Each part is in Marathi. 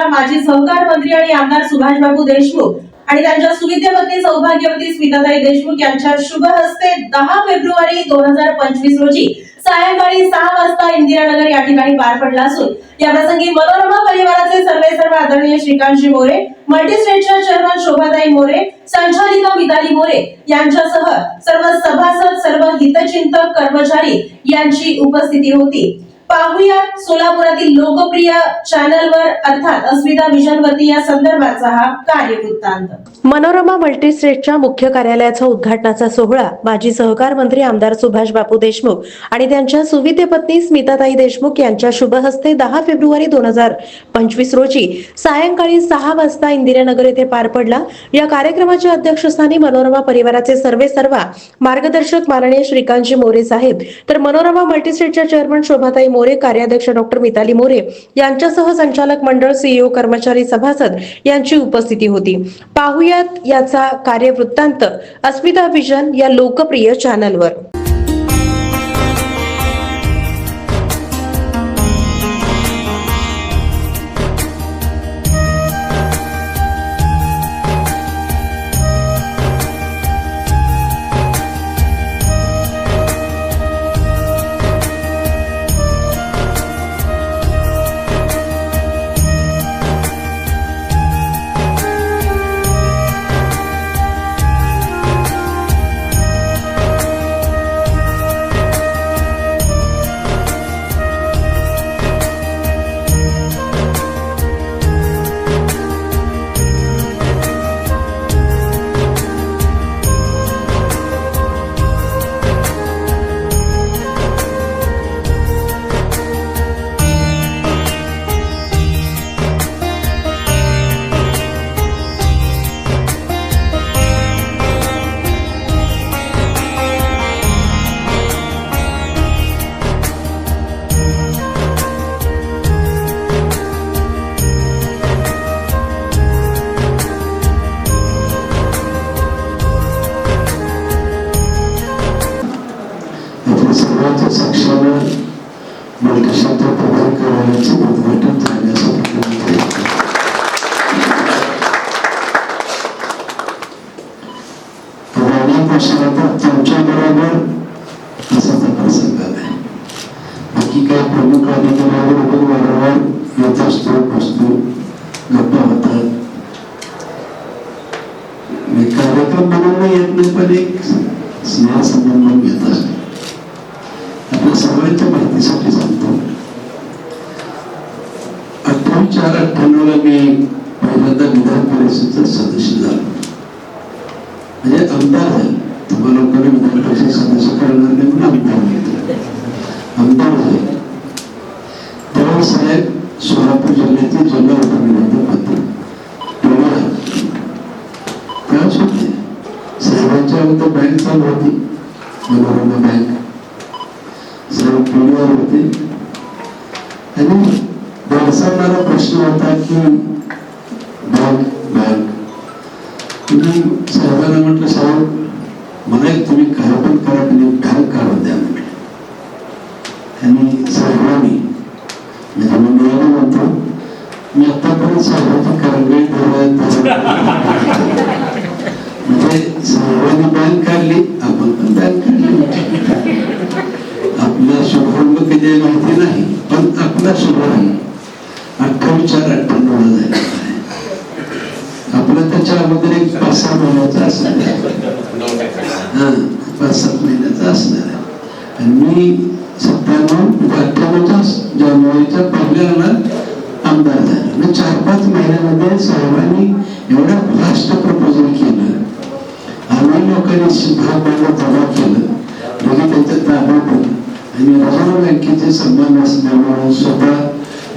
माजी सहकार मंत्री आणि आमदार सुभाषबाबू देशमुख आणि त्यांच्या सुविद्य पत्नी सौभाग्यवती स्मिताताई देशमुख यांच्या शुभ हस्ते 10 फेब्रुवारी 2025 रोजी सायंकाळी 6 वाजता इंदिरानगर या ठिकाणी पार पडला असून या प्रसंगी मनोरमा परिवाराचे सर्व आदरणीय श्रीकांतजी मोरे, मल्टीस्टेटच्या चेअरमन शोभाताई मोरे, संचालिका मिताली मोरे यांच्यासह सर्व सभासद, सर्व हितचिंतक, कर्मचारी यांची उपस्थिती होती. पाहूया सोलापुरातील लोकप्रिय चॅनलवर अर्थात अस्मिता विजन वरती या संदर्भाचा हा कार्यवृत्तांत. मनोरमा मल्टीस्टेटच्या मुख्य कार्यालयाचा उद्घाटनाचा सोहळा माजी सहकार मंत्री आमदार सुभाषबाबू देशमुख आणि त्यांच्या सुविद्य पत्नी स्मिताताई देशमुख यांच्या शुभ हस्ते 10 फेब्रुवारी 2025 रोजी सायंकाळी 6 वाजता इंदिरानगर येथे पार पडला. या कार्यक्रमाच्या अध्यक्षस्थानी मनोरमा परिवाराचे सर्वेसर्वा मार्गदर्शक माननीय श्रीकांतजी मोरे साहेब, तर मनोरमा मल्टीस्टेटच्या चेअरमन शोभाताई मोरे, कार्याध्यक्ष डॉक्टर मिताली मोरे यांच्यासह संचालक मंडळ, सीईओ, कर्मचारी, सभासद यांची उपस्थिती होती. पाहुयात याचा कार्यवृत्तांत अस्मिता विजन या लोकप्रिय चॅनलवर. सर्वांच्या साक्षीने मल्टीस्टेटच्या प्रधान कार्यालयाचे उद्घाटन झाल्यासाठी अनेक वर्षानंतर तुमच्याबरोबर असाच प्रसंग आहे. बाकी काही प्रमुख अधिकाऱ्यांबरोबर वारंवार येत असतो, बसतो, गप्पा होतात. कार्यक्रम बनवणं येत नाही, पण एक स्नेहसंबंध येत असतो. आपल्या सर्वांच्या माहितीसाठी सांगतो, 28/4/98 मी पहिल्यांदा विधान परिषदेचा सदस्य झालो, म्हणजे आमदार झालो. तुम्हाला लोकांना विधान परिषद सदस्य करणार नाही म्हणून आमदार घेतलं, आमदार झाले. त्यावेळी साहेब सोलापूर जिल्ह्याचे जिल्हा उपनिबंधक होते. त्यावेळेस होते साहेबांच्या अगोदर बँक चालू होती, मनोरमा बँक. सर्व पुण्यावर होते आणि भेडसावणारा प्रश्न होता की बँक बँक. तुम्ही साहेबांना म्हटलं, साहेब मला तुम्ही काय पण करा, तुम्ही बँक काढून द्या म्हटलं. आणि साहेबांनी म्हणजे मंडळाला म्हणतो, मी आतापर्यंत साहेबांची करंगळी म्हणजे साहेबांनी बँक काढली, आपण पण बँक काढली. आपला शुभारंभ कधी माहिती नाही, पण आपला शुभारंभ 28/4/98 झाला आहे. आपला त्याच्या अगोदर एक 5-6 महिन्याचा असणार आहे, 5-7 महिन्याचा असणार आहे. आणि मी 98च्या जानेवारीच्या पहिल्या आमदार झालो. म्हणजे 4-5 महिन्यामध्ये साहेबांनी एवढं फास्ट प्रपोजल केलं, आम्ही लोकांनी सिद्धांताला जमा केलं, दोघे त्यांच्या ताब्यात होते. आणि रिझर्व्ह बँकेचे सन्मान असल्यामुळे, स्वतः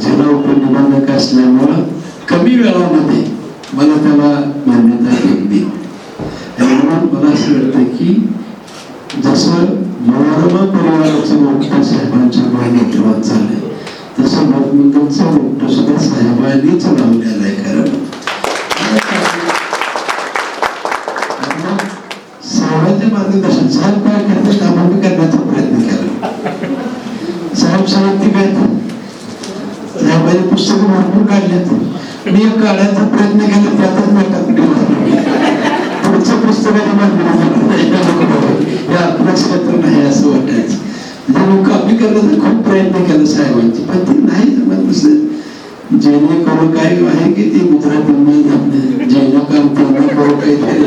जिल्हा उपनिबंधक असल्यामुळं कमी वेळामध्ये मला त्याला मान्यता दिली. म्हणून मला असं वाटतं की जसं मनोरमा परिवाराचं मोठं साहेबांच्या नेतृत्वात झालंय, तसं लोकमंडळचं मोठं सुद्धा साहेबांनीच लावलेलं आहे. कारण साहेबांच्या मार्गदर्शन साहेब काय करतात आपण करण्याचा प्रयत्न केला. साहेब साहित्यिक आहेत, साहेबांनी पुस्तकं भरपूर काढलेत. मी एक काढायचा प्रयत्न केला, त्यातच मी पुढच्या पुस्तकाने मांडणी नाही असं वाटायचं. म्हणजे मी कॉपी करण्याचा खूप प्रयत्न केला साहेबांची, पण ते नाही जमत नसेल. जेणेकरून काय आहे की ते गुजराती जेणेकरून करू काहीतरी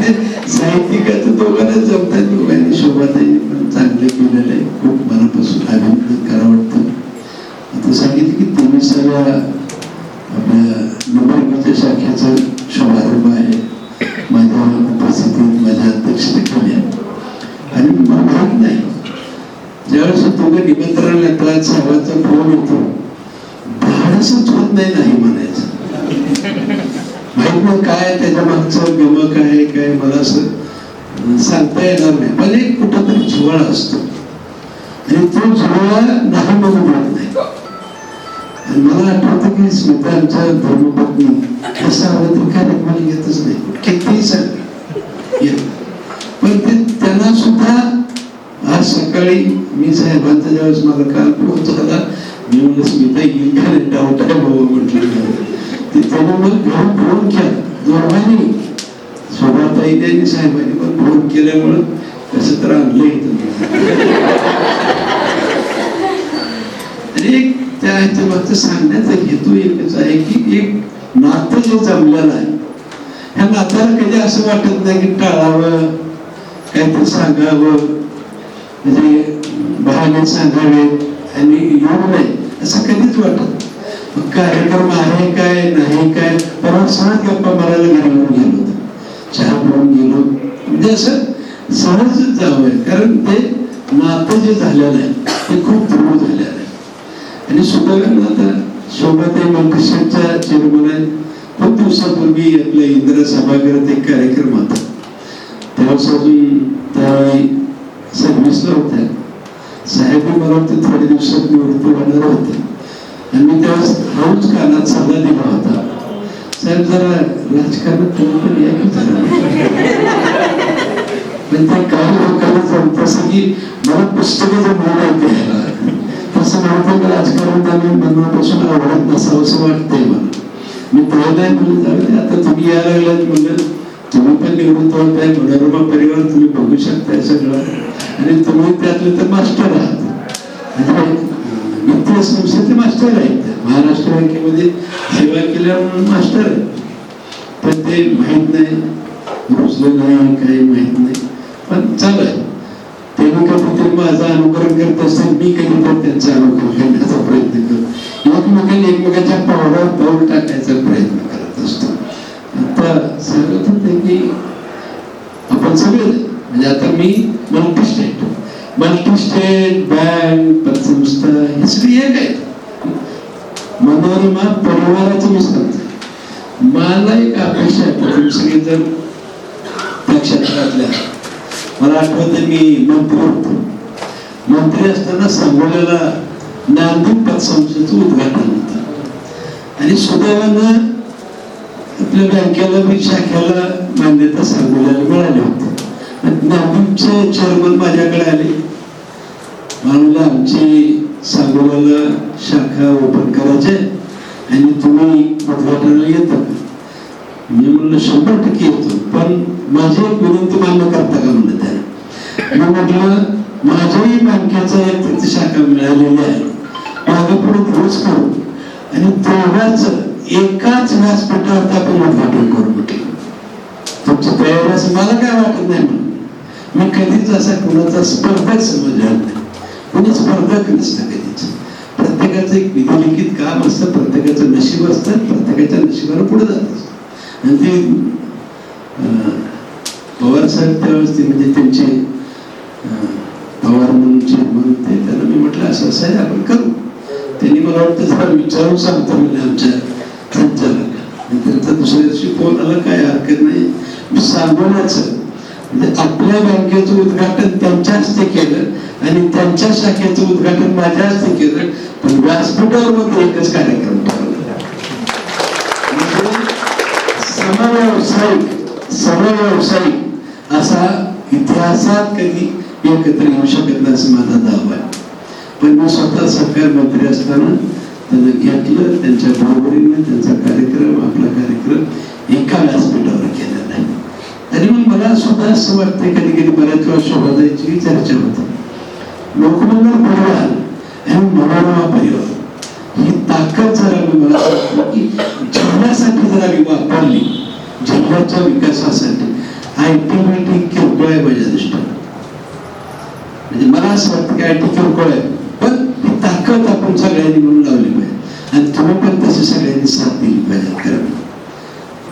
ते साहित्यिकाचं दोघांना जमतात. दोघांनी शोभाताईंनी पण चांगले केलेलं आहे, खूप मनापासून अभिनंदन करावं वाटतं. आता सांगितलं की 23व्या आपल्या नंबरच्या शाखेचा शुभारंभ आहे. माझ्या उपस्थितीत माझ्या अध्यक्षतेखाली आणि मला माहीत नाही, ज्यावेळेस तुम्ही निमंत्रण येतात साहेबांचा फोन येतो, धाडसच होत नाही म्हणायचं. माहित नाही काय त्याच्या मागचं गमक आहे काय, मला असं सांगता येणार नाही. पण एक कुठंतरी जिव्हाळा असतो आणि तो जिव्हाळा नाही म्हणून होत नाही. आणि मला आठवतं की स्मिता आमच्या धर्मपत्नी असं आलं तर कार्यक्रमाला येतच नाही, कितीही सांग येत. पण ते त्यांना सुद्धा आज सकाळी मी साहेबांचा ज्यावेळेस मला काल फोन झाला, मी म्हणलं स्मिता येईल का नाही, डाऊट आहे भाऊ म्हटलं. ते त्याने मग घेऊन फोन केला दोघांनी, शोभाताईने आणि साहेबांनी पण फोन केल्यामुळं कसं तर आणलं इथं. आणि त्या ह्याच्या सांगण्याचा हेतू एकच आहे की एक नातं जे जमलेलं आहे, ह्या नात्याला कधी असं वाटत नाही की टाळावं, काहीतरी सांगावं, म्हणजे बहाणे सांगावे आणि येऊ नये असं कधीच वाटत. कार्यक्रम आहे काय नाही काय, परवा सहज गप्पा मारायला घरावर गेलो होतो, चहा पिऊन गेलो, म्हणजे असं सहज जावं. कारण ते नातं जे झालेलं आहे ते खूप दृढ झालेलं आहे. आणि सुदैवानं आता शोभाताई मंत्रिशांच्या चेअरमन आहेत. खूप दिवसापूर्वी आपल्या इंदिरा सभागृहात एक कार्यक्रम होता, तेव्हा अजून त्यावेळी सर्व्हिसला होत्या साहेब, मला वाटतं थोड्या दिवसात निवृत्त होणार होते. आणि मी त्यावेळेस हळूच कानात सल्ला दिला होता, साहेब जरा राजकारणात तुम्ही पण या की पण ते काही लोकांना जमत असं की मला पुस्तकाचं मन आहे तसं नव्हतं. राजकारण मनापासून आवडत नसावं असं वाटतंय मला. मी पहिला म्हणलं जाऊ आता तुम्ही यायला लागलात, म्हणलं तुम्ही पण निवृत्त होत आहे, मनोरमा परिवार तुम्ही बघू शकताय सगळं, आणि तुम्ही त्यातले तर मास्टर आहात, म्हणजे वित्तीय संस्थेचे मास्टर आहेत, महाराष्ट्र बँकेमध्ये सेवा केल्या म्हणून मास्टर आहे. पण ते माहीत नाही, रुजलं नाही, काही माहीत नाही, पण चालू आहे. त्यांनी कधीतरी माझं अनुकरण करत असतात, मी कधी पण त्यांचं अनुकरण करण्याचा प्रयत्न करतो. एकमेकांच्या पावलावर पाऊल टाकायचा प्रयत्न करत असतो. आता सांगत होते की आपण सगळे म्हणजे आता मी मल्टीस्टेट बँक पतसंस्था हे सगळे एक आहेत. मनोरमा परिवाराचं मी सांगतो, मला एक अपेक्षा आहे की तुम्ही सगळे जर त्या क्षेत्रातल्या, मला आठवतं मी मंत्री होतो, मंत्री असताना सांगोल्याला नांदूर पतसंस्थेचं उद्घाटन होतं आणि सुदैवानं आपल्या बँकेला मी शाखेला मान्यता सांगोल्याला मिळाली होती. नांदूरचे चेअरमन माझ्याकडे आले, म्हणलं आमची सांगोल्याला शाखा ओपन करायची आणि तुम्ही उद्घाटनाला येता का? मी म्हणलं 100% येतो, पण माझी एक विनंती मान्य करता का म्हणलं त्याला. मी म्हटलं माझ्याही बँकेचा एक प्रतिशाखा मिळालेली आहे, मागे पुढे रोज करू आणि दोघांच एकाच व्यासपीठावर आपण उद्घाटन करू म्हटलं. तुमची तयारी असं मला काय वाटत नाही म्हणून. मी कधीच असा कुणाचा स्पर्धक समजला नाही, कोणी स्पर्धक नसतं कधीच. प्रत्येकाचं एक विधिलिखित काम असतं, प्रत्येकाचं नशीब असतं, प्रत्येकाच्या नशिबाला पुढे जात असतं. आणि ते पवार साहेब त्यावेळेस ते म्हणजे त्यांचे पवार म्हणूनचे म्हणून ते त्यांना मी म्हटलं असं असं आहे आपण करू. त्यांनी मला वाटतं जरा विचारून सांगतो म्हणजे आमच्या संचालक, त्यांचा दुसऱ्या दिवशी फोन आला, काय हरकत नाही सांगण्याचं. म्हणजे आपल्या बँकेचं उद्घाटन त्यांच्या हस्ते केलं आणि त्यांच्या शाखेचं उद्घाटन माझ्या हस्ते केलं, पण व्यासपीठावर मध्ये एकच कार्यक्रम ठेवला. समव्यावसायिक असा इतिहासात कधी एकत्र येऊ शकत नाही असं माझा दावा आहे. पण मी स्वतः सरकार मंत्री असताना त्यांना घेतलं, त्यांच्या बरोबरीने त्यांचा कार्यक्रम, आपला कार्यक्रम एका व्यासपीठावर केला नाही. तरी मग मला सुद्धा असं वाटतंय, कधी कधी बऱ्याच वेळा शोभाताईची चर्चा होते, लोकमंगल परिवार आणि मनोरमा परिवार ही ताकद जर आम्ही, मला वाटतं की जिल्ह्यासाठी जर आम्ही वापरली, जिल्ह्याच्या विकासासाठी, आयटी किरकोळ आहे माझ्या दृष्टीने. म्हणजे मला असं वाटतं की आयटी किरकोळ आहे, पण ही ताकद आपण सगळ्यांनी म्हणून लावली पाहिजे आणि तुम्ही पण तशी सगळ्यांनी साथ दिली पाहिजे. कारण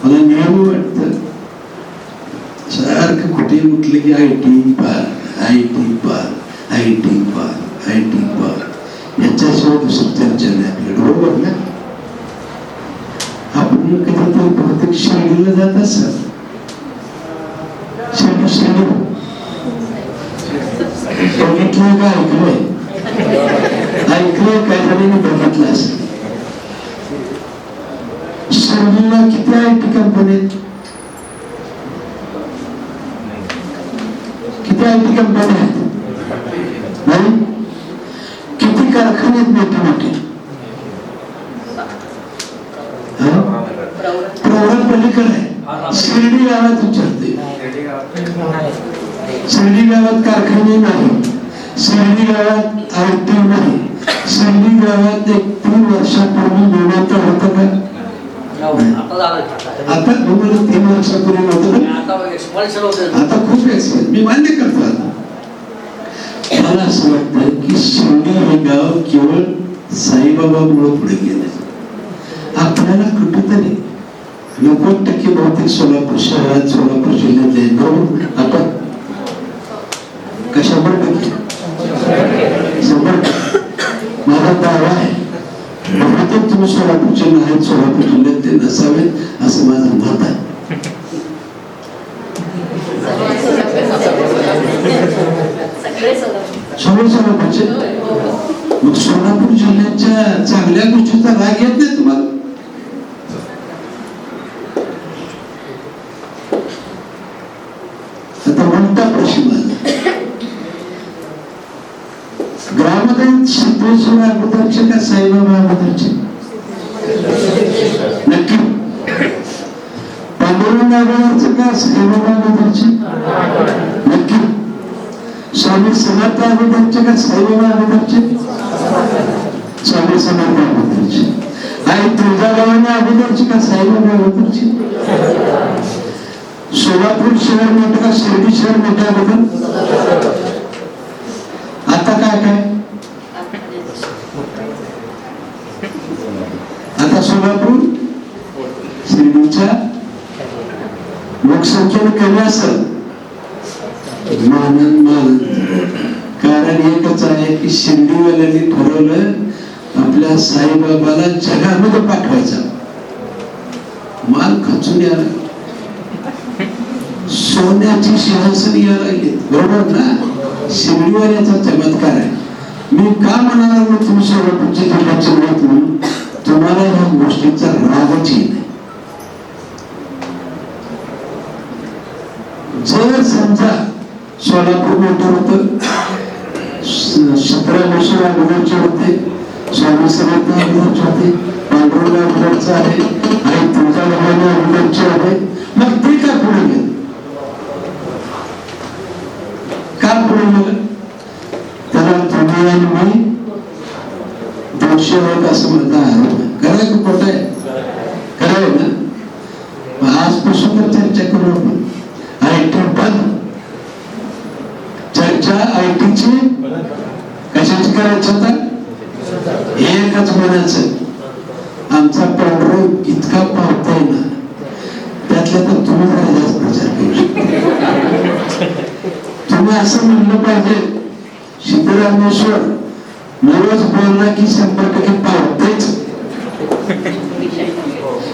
मला नेहमी वाटतं, सारखं कुठे म्हटलं की आयटी पार, आयटी पार, आयटी पार, आयटी पार, याच्याशिवाय दुसरी चर्चा नाही आपल्याकडे, बरोबर ना? आपण कधीतरी प्रत्येक शिर्डीला जात असाल, शिर्डी बघितलंय का ऐकलंय? ऐकलंय काय जणांनी बघितलं असेल. शिर्डीला किती आयटी कंपनी आहेत? किती आयटी कंपनी आहेत? नाही? किती कारखाने आहेत मोठे मोठे? प्रवरा पलीकडे आहे. शिर्डी गावात विचारते, शिर्डी गावात कारखाने नाही, शिर्डी गावात आयटी नाही, शिर्डी गावात एक 3 वर्षापूर्वी विमानतळ होतं का? आता 3 वर्षापूर्वी होतं का? आता खूप एक्सपेन्स, मी मान्य करतो. आता मला असं वाटतं की शिर्डी हे गाव केवळ साईबाबामुळे पुढे गेले. आपल्याला कुठेतरी 90% बहुतेक सोलापूर शहरात, सोलापूर जिल्ह्यातले बरोबर आपण कशावर टक्के 100%. माझा दावा आहे, बहुतेक तुम्ही सोलापूरचे नाहीत, सोलापूर जिल्ह्यात ते नसावेत असं माझं मत आहे. सोलापूरचे मग सोलापूर जिल्ह्याच्या चांगल्या गोष्टीचा राग येत नाही तुम्हाला? आता मोठा प्रश्न माझा, ग्रामदैवत सिद्धेश्वर अगोदरचे का साईबाबा अगोदरचे? नक्की पांडुरंग अगोदरचे का साईबाबा अगोदरचे? नक्की स्वामी समर्थ अगोदरचे का साईबाबा अगोदरचे? स्वामी समर्थ अगोदरचे. आई तुळजाभवानी अगोदरचे का साईबाबा अगोदरचे? सोलापूर शहर मोठं का शिर्डी शहर मोठं अगोदर? आता काय काय? आता सोलापूर शिर्डीच्या लोकसंख्येने कमी असेल, मानन कारण एकच आहे की शिर्डीवाल्यांनी ठरवलं आपल्या साईबाबाला जगामध्ये पाठवायचा. माल खचून यायला, सोन्याची सिंहासन यायला लागली, बरोबर ना? शिर्डीवाल्याचा चमत्कार आहे. मी का म्हणाला तुम्ही सोलापूरचे जिल्ह्याचे लोक म्हणून, तुम्हाला ह्या गोष्टीचा रागच येईल. जर समजा सोलापूर मोठं होतं, 17 अगोदरचे होते, स्वामी समर्थ अगोदरचे होते, पांडुरंग अगोदरचं आहे आणि तुळजाभवानी अगोदरचे आहे, मग ते का पुढे गेलं? का पुढे गेलं? त्याला तुम्ही आणि मी दोषी आहोत असं म्हणता आरोप आहे. खरं आहे का खोटं आहे? खरं आहे ना? आजपासून तर चर्चा करू आपण. आयटी बंद, चर्चा आयटीची कशाची करायची होता? एकच म्हणायचं, आमचा पांडुरंग इतका पावताय ना, त्यातल्या तर तुम्ही जरा जास्त प्रचार करू शकता. तुम्ही असं म्हणलं पाहिजे, सिद्धरामेश्वर नवस बोलला की 100% पावतेच.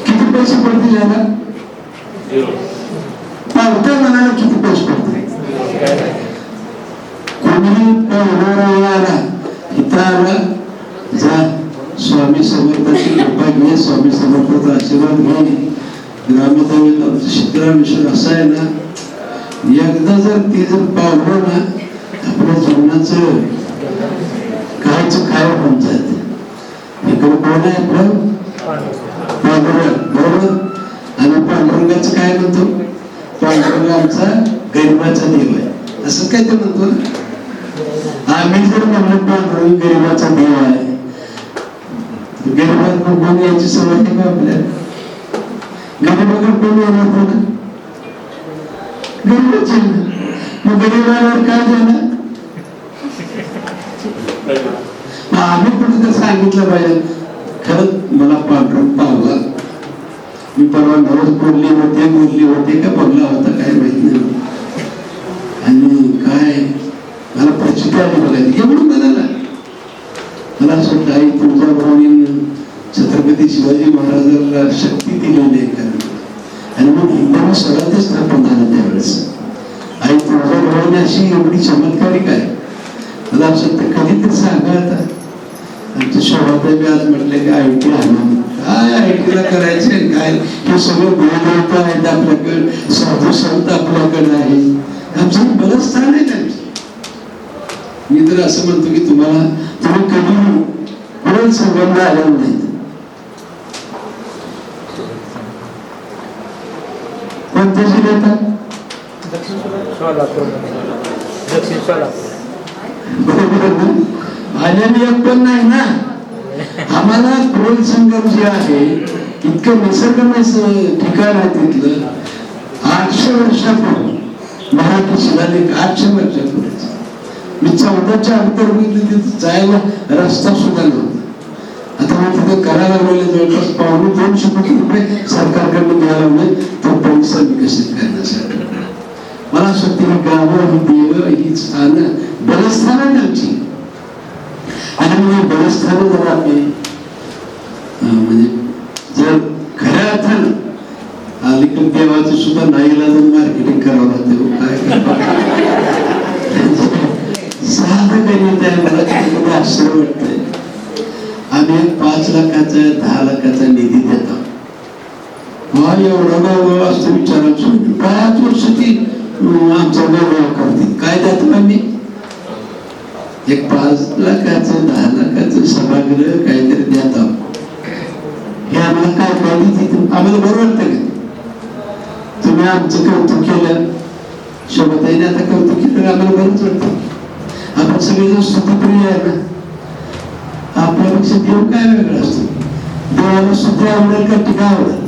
किती पैसे पडतील याला? पावत्या म्हणाला किती पैसे पडतील? कोणी पावणारा आला इथं आला, जा स्वामी समर्थाची कृपा घे, स्वामी समर्थाचा आशीर्वाद घे. ग्रामदैवत सिद्धरामेश्वर असं आहे ना, एकदा जर ते जर पावलं ना, आपल्या जीवनाचं कायच काय होऊन जाते. इकडे कोण आहे आपलं? पांडुरंग, बरोबर. आणि पांडुरंगाचं काय म्हणतो? पांडुरंग आमचा गरिबाचा देव आहे, असं काय ते म्हणतो ना. आम्ही जर म्हणलं पांडुरंग गरिबाचा देव आहे, गरिबांना कोण यायची सवय आहे का आपल्याला? गरिबाकडे कोण येणार ना? गरीबच आहे ना. मग गरिबावर काय देणार? आम्ही कुठे तर सांगितलं पाहिजे, खरंच मला पांडुरंग पावला. मी परवा नवस बोलले होते का बघला होता काय माहित नाही. आणि काय मला प्रचिती आली बघायची एवढं म्हणाला. मला असं वाटतं आई तुळजाभवानीनं छत्रपती शिवाजी महाराजांना शक्ती दिलेली आहे कारण. आणि मग हिंदू स्वराज्य स्थापन झालं त्यावेळेस. आई तुळजाभवानी अशी एवढी चमत्कारिक आहे. मला असं वाटतं कधीतरी सांगा आता. आमच्या शोभाताई आज म्हटलं की IT आणून काय IT ला करायचे काय, हे सगळं देवदेवता आहेत आपल्याकडे, साधू संत आपल्याकडे आहे. आमचं बरंच स्थान आहे त्यांचं. मी तर असं म्हणतो की तुम्ही कधी पुढे संबंध आलेला नाही. कोणत्या जिल्ह्यात? बरोबर ना. आलेली एक पण नाही ना. आम्हाला क्रोल संगम जे आहे इतकं निसर्गमय ठिकाण आहे तिथलं. 800 वर्षापूर्वी मराठी शिलालेख 800 वर्षापूर्वी. मी 14च्या अंतर तिथे जायला रस्ता सुद्धा नव्हता. आता मी तिथे करायला लागले जवळपास $2.25 कोटी सरकारकडून द्यायला लागले तो परिसर विकसित करण्यासाठी. मला असं वाटतं ही गावं, ही देवं, ही स्थानं बलस्थानं आमची. आणि मग बलस्थानं जर आपली म्हणजे जर खऱ्या अर्थानं अलीकडे देवाचं सुद्धा नाईलाजाने मार्केटिंग करावं लागतं. काय साधं गणित आहे. मला कधी आश्चर्य वाटतंय. आम्ही 5 लाखाचा 10 लाखाचा निधी देतो. हा एवढा गाव असतो विचारायचो 5 वर्ष ती आमचा गाव करते. काय देतो आम्ही? एक 5 लाखाचं 10 लाखाचं सभागृह काहीतरी देतो. हे आम्हाला काय पाहिजे आम्हाला बरं वाटतं का? तुम्ही आमचं कौतुक केलं, शोभताईने आता कौतुक केलं, आम्हाला बरंच वाटतं. आपण सगळेजण स्तुतिप्रिय आहे ना. आपल्यापेक्षा देव काय वेगळा असतो? देवाला स्तुती आवडेल का टीका आवडेल?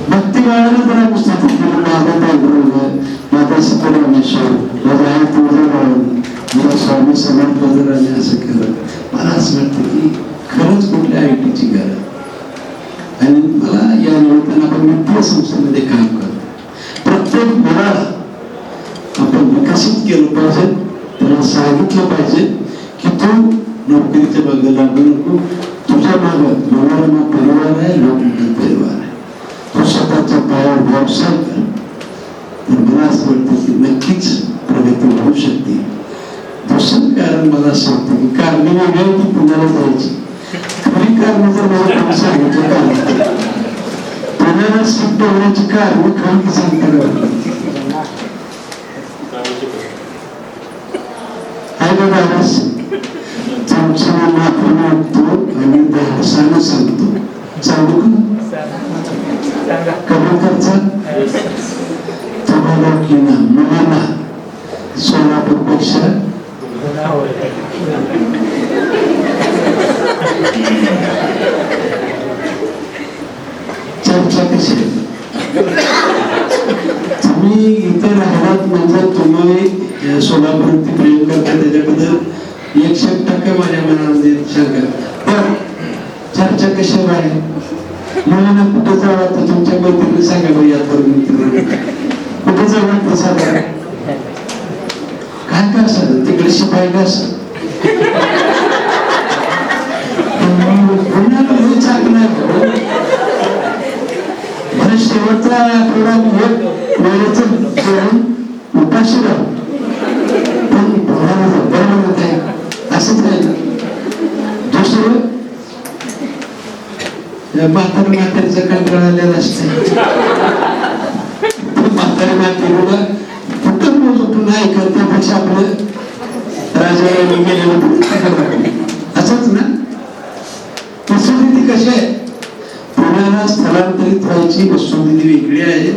भक्ती वाढायला तर आम्ही स्तुती केलं. माझा पांडुरंग, माझा सत्यरामेश्वर, माझा आई तुळजाभवानी, मला स्वामी समर्थ वगैरे असं केलं. मला असं वाटतं की खरंच कुठल्या ITची गरज. आणि मला या निमित्तानं आपण वित्तीय संस्थेमध्ये काम करतो. प्रत्येक मुलाला आपण विकसित केलं पाहिजे. त्याला सांगितलं पाहिजे की तू नोकरीच्या मागे लागू नको. तुझ्या मागे मनोरमा परिवार आहे, लोकमंडळ परिवार आहे. तू स्वतःच्या पायावर व्यवसाय कर. तर मला असं वाटतं की नक्कीच प्रगती होऊ शकते. दुसरं कारण मला असं वाटतं की कारणी वेगळी ती पुण्याला जायची. खरी कारण जर मला कोणी सांगितलं का पुण्याला शिफ्ट होण्याची कारण खरी सांगता माफी मागतो आणि धाडसानं सांगतो. सांगू का? कमी खर्चात तुम्हाला की ना मुलांना सोलापूरपेक्षा चर्चा कशी आहे? तुम्ही इथे राहतात म्हणजे तुम्ही सोलापूरवरती प्रेम करता त्याच्याबद्दल 100% माझ्या मनामध्ये शंका. पण चर्चा कशी आहे? मुलांना कुठं जावं तर तुमच्या मैत्रिणी सांगा बघ. यात कुठं जावं ते सांगा. काय का असं तिकडे शिपाई का असं चांगलं आहे. बरं शेवटचा आठवडा वेळेचं जेवण उपाशी राहू. पण बरोबर आहे असंच आहे ना. दुसरं म्हातारीचं कंटाळा आलेला असते. म्हातारी मातेला कुठं मोजून नाही करण्यापेक्षा आपलं राजा गेलेलं असंच ना. ते कशी आहे, पुण्याला स्थलांतरित व्हायची वस्तुस्थिती वेगळी आहे,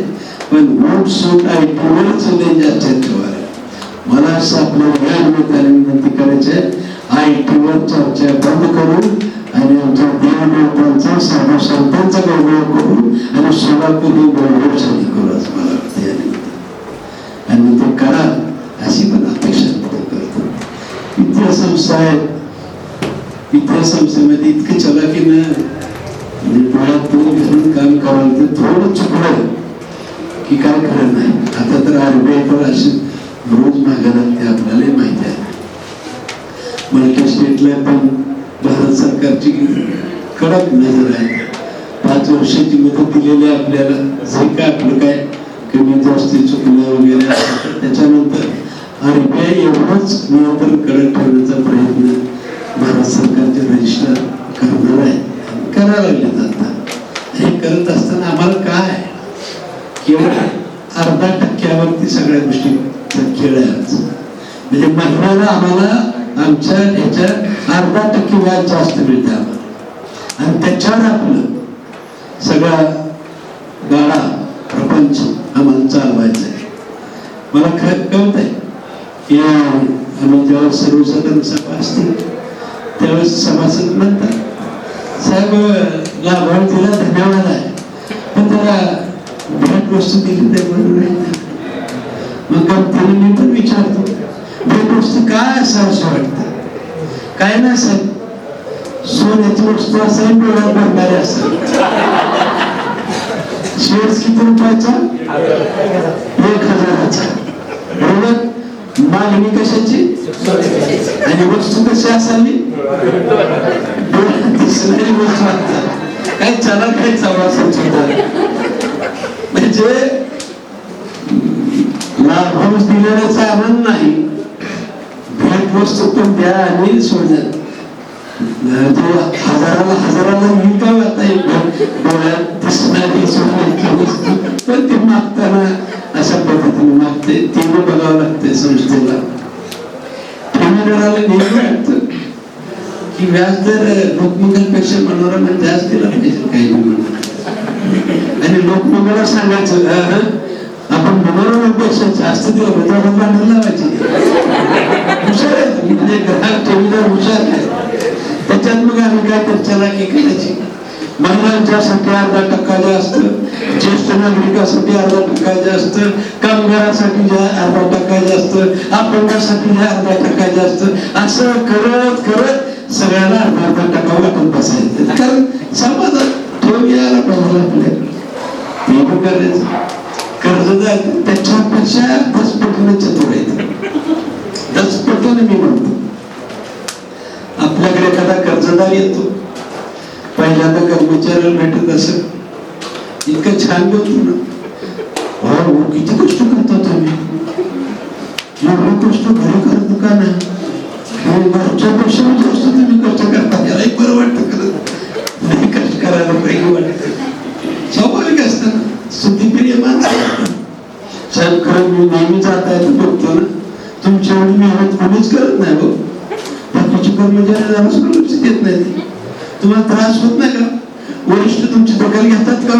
पण वोट सूट आयटीवरच लय जास्त आहे. मला असं आपल्याला या निमित्ताने विनंती करायची आहे, आयटीवर चर्चा बंद करू आणि आमच्या देवदेवतांचा साधू संतांचा गौरव करू आणि सोलापूर ही गौरवशाली करू असं मला वाटतं या निमित्ताने. आणि ते करा अशी पण अपेक्षा करतो. विद्यासंस्था आहे, विद्यासंस्थेमध्ये इतकं चलाकीनं डोळ्यात दूर घेऊन काम करावं तर थोडं चुकलं की काय खरं नाही. आता तर RBI तर अशी रोज मागायला ते आपल्याला माहिती आहे. मल्टी स्टेटला पण भारत सरकारची कडक नजर आहे. 5 वर्षाची मुदत दिलेली आहे आपल्याला. जे काय आपलं काय कमी जास्त चुकलं वगैरे असेल त्याच्यानंतर RBI एवढंच नियंत्रण कडक ठेवण्याचा प्रयत्न भारत सरकारचे रजिस्टर करणार आहे, करायला लागले जातात. हे करत असताना आम्हाला काय केवळ 0.5% सगळ्या गोष्टी खेळ आहे. म्हणजे महिन्याला आम्हाला आमच्या ह्याच्यात 0.5% व्याज जास्त मिळते आम्हाला आणि त्याच्यावर आपलं सगळा गाडा प्रपंच आम्हाला चालवायचा आहे. मला खरं कळत आहे की आम्ही जेव्हा सर्वसाधारण सभा असते त्यावेळेस सभासद म्हणतात, साहेब लाभार्थीला धन्यवाद आहे पण त्याला भेट वस्तू दिली ते बरोबर आहे. मग गमतीने मी पण विचारतो, भेट वस्तू काय असं असं वाटतं? काय नाही साहेब, सोन्याची वस्तू असेल, डोळ्यात भरणारे असेल. शेअर्स किती रुपयाचा? 1000चा. बरोबर. मागणी कशाची आणि वस्तू कशी असावी? दिसणारी वस्तू असतात. काय चला काय सभासद होता म्हणजे लाभांश दिलेल्याचा आनंद नाही, भेट वस्तू पण द्या आणि सोडा. हजाराला विकावं आता डोळ्यात दिसणारी सोन्याची वस्तू पण ते मागताना अशा पद्धतीने मागते. ते बघावं लागते संस्थेला. ठेवीदाराला नेहमी वाटतं की व्याजदर लोकमंगलपेक्षा मनोरंजन जास्त दिला पाहिजे काही म्हणून आणि लोकमंगला सांगायचं आपण मनोरंजनपेक्षा जास्त दिलं पाहिजे, भांडण लावायची. हुशार आहे म्हणजे ग्राहक ठेवीदार हुशार आहे. त्याच्यात मग आम्ही काय तर चलाकी करायची. महिलांच्यासाठी 0.5% जास्त, ज्येष्ठ नागरिकांसाठी 0.5% जास्त, कामगारांसाठी 0.5% जास्त, अपंगासाठी 0.5% जास्त, असं करत करत सगळ्याला 0.5% वाटून बसायचं. कारण समाजात ठेव यायला पाहिजे आपल्याला. ते करायचं. कर्जदार त्याच्यापेक्षा 10 पटीने चतुर आहेत. 10 पटीने मी म्हणतो. आपल्याकडे एखादा कर्जदार येतो, पहिल्यांदा कर्मचाऱ्याला भेटत असं इतकं छान बोलतो ना, हो किती कष्ट करतो तुम्ही, एवढं कष्ट घरी करत का नाही, घरच्यापेक्षा जास्त तुम्ही कष्ट करता, यालाही बरं वाटतं करत नाही. कष्ट करायला पाहिजे वाटतं. स्वाभाविक असतं, स्तुतिप्रिय माणसं. साहेब खरं मी नेहमी जात आहे बघतो ना, तुमच्या एवढी मेहनत कोणीच करत नाही हो. बाकीचे कर्मचारी जरा लक्ष देत नाही. तुम्हाला त्रास होत नाही का? वरिष्ठ तुमची दखल घेतात का?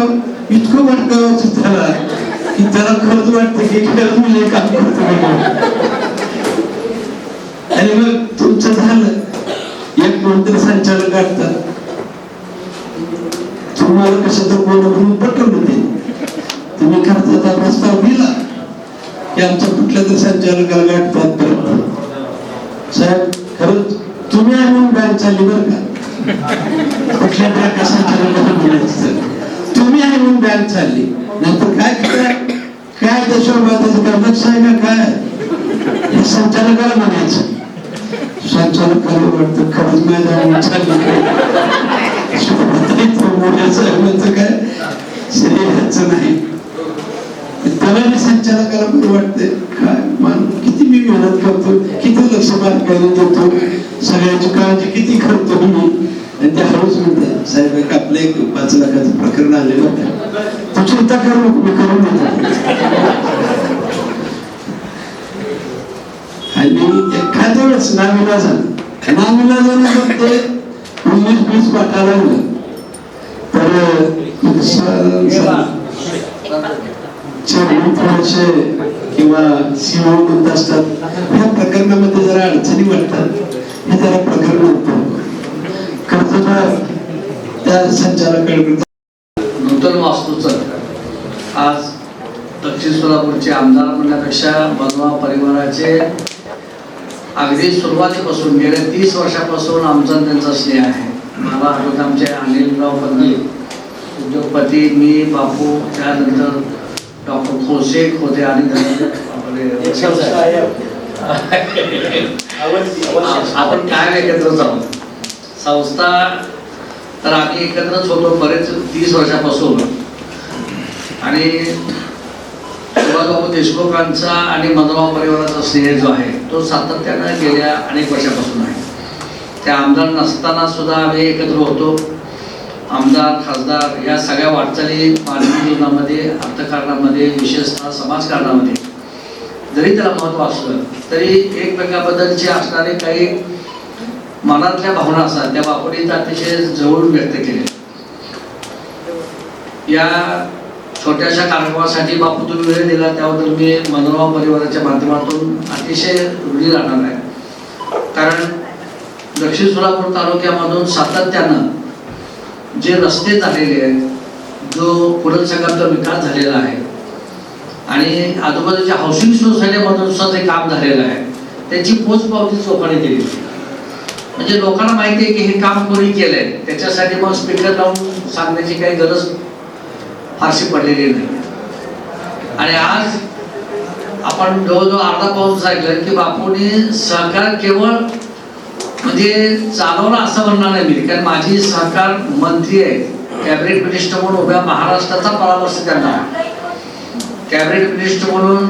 इतकं वाटतं त्याला की त्याला खरंच वाटतं की खरंच मी हे काम करतो. आणि मग तुमचं झालं, एक कोणतरी संचालक काढतात, तुम्हाला कसं तर बोलून पटवलं ते, तुम्ही खर्चाचा प्रस्ताव दिला की आमच्या कुठल्या तरी संचालकाला गाठतात. साहेब खरंच तुम्ही आणून बँक चालली बरं का, कुठल्या बँक संचालकाला बोलायचं, तुम्ही आणून बँक चालली, नंतर काय काय त्याच्यावर काय लक्ष आहे का काय, संचालकाला म्हणायचं. संचालकाला वाटतं खरंच माझ्या चालली काय श्रेयाचं नाही. त्याला संचालकाला बरं वाटतंय काय मान किती मी मेहनत करतो, किती लक्ष बारकाईने देतो, सगळ्यांची काळजी किती करतो मी. आणि ते हळूच म्हणते, साहेब एक आपलं एक 5 लाखाचं प्रकरण आलेलं होतं, तू चिंता करू नको मी करून देतो. आणि एखाद्या वेळेस नाविलाजानं ते 19-20 वाटायला लागलं चेअरमन किंवा सीओ म्हणत असतात, ह्या प्रकरणामध्ये जरा अडचणी वाटतात, हे जरा प्रकरण कर्जदार त्या संचालकांकडे. नूतन वास्तूचं आज दक्षिण सोलापूरचे आमदार म्हणण्यापेक्षा बलवा परिवाराचे अगदी सुरुवातीपासून गेल्या 30 वर्षापासून आमचा त्यांचा स्नेह आहे. मला आठवतं आमचे अनिलराव पंडित उद्योगपती, मी, बापू, त्यानंतर डॉक्टर खोसे होते आणि आपण काय एकत्रच आहोत. संस्था तर आम्ही एकत्रच होतो बरेच 30 वर्षापासून. आणि सुभाषबाबू देशमुखांचा आणि मदनराव परिवाराचा स्नेह जो आहे तो सातत्यानं गेल्या अनेक वर्षापासून आहे. त्या आमदार नसताना सुद्धा आम्ही एकत्र होतो. आमदार, खासदार या सगळ्या वाटचाली मानवी जीवनामध्ये, अर्थकारणामध्ये, विशेषतः समाजकारणामध्ये जरी त्याला महत्त्व असलं तरी एकमेकाबद्दलचे असणारे काही मनातल्या भावना असतात त्या बापूंनी अतिशय जवळून व्यक्त केले. या छोट्याशा कार्यक्रमासाठी बापू तुम्ही वेळ दिला त्याबद्दल मी मदनराव परिवाराच्या माध्यमातून अतिशय ऋणी राहणार आहे. कारण दक्षिण सोलापूर तालुक्यामधून सातत्यानं जे रस्ते झालेले आहेत, जो पुरनसंघाचा विकास झालेला आहे आणि आजूबाजूच्या हाऊसिंग सोसायटीमधून सुद्धा ते काम झालेलं आहे, त्याची पोचपावती लोकांनी दिली. म्हणजे लोकांना माहिती आहे की हे काम कोणी केलंय, त्याच्यासाठी मग स्पीकर लावून सांगण्याची काही गरज फारशी पडलेली नाही. आणि आज आपण जवळजवळ अर्धा पाऊस ऐकलं की बापूंनी सहकार केवळ म्हणजे चालवलं असं म्हणणार नाही मी, कारण माझी सहकार मंत्री आहे, कॅबिनेट मिनिस्टर म्हणून उभ्या महाराष्ट्राचा परामर्श त्यांना आहे. कॅबिनेट मिनिस्टर म्हणून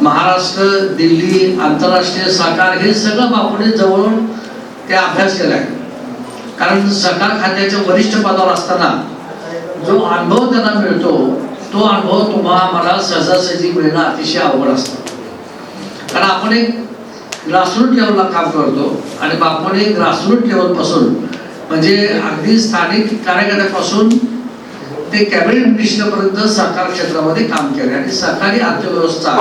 महाराष्ट्र, दिल्ली, आंतरराष्ट्रीय सहकार हे सगळं बापूने जवळून ते अभ्यास केला आहे. कारण सहकार खात्याच्या वरिष्ठ पदावर असताना जो अनुभव त्यांना मिळतो तो अनुभव तुम्हाला मला सहजासहजी मिळणं अतिशय अवघड असतं. कारण आपण एक ग्रासरूट लेवलला काम करतो आणि बापूने ग्रासरूट लेवलपासून म्हणजे अगदी स्थानिक कार्यकर्त्यापासून ते कॅबिनेट मिनिस्टरपर्यंत सहकार क्षेत्रामध्ये काम केले. आणि सहकारी अर्थव्यवस्था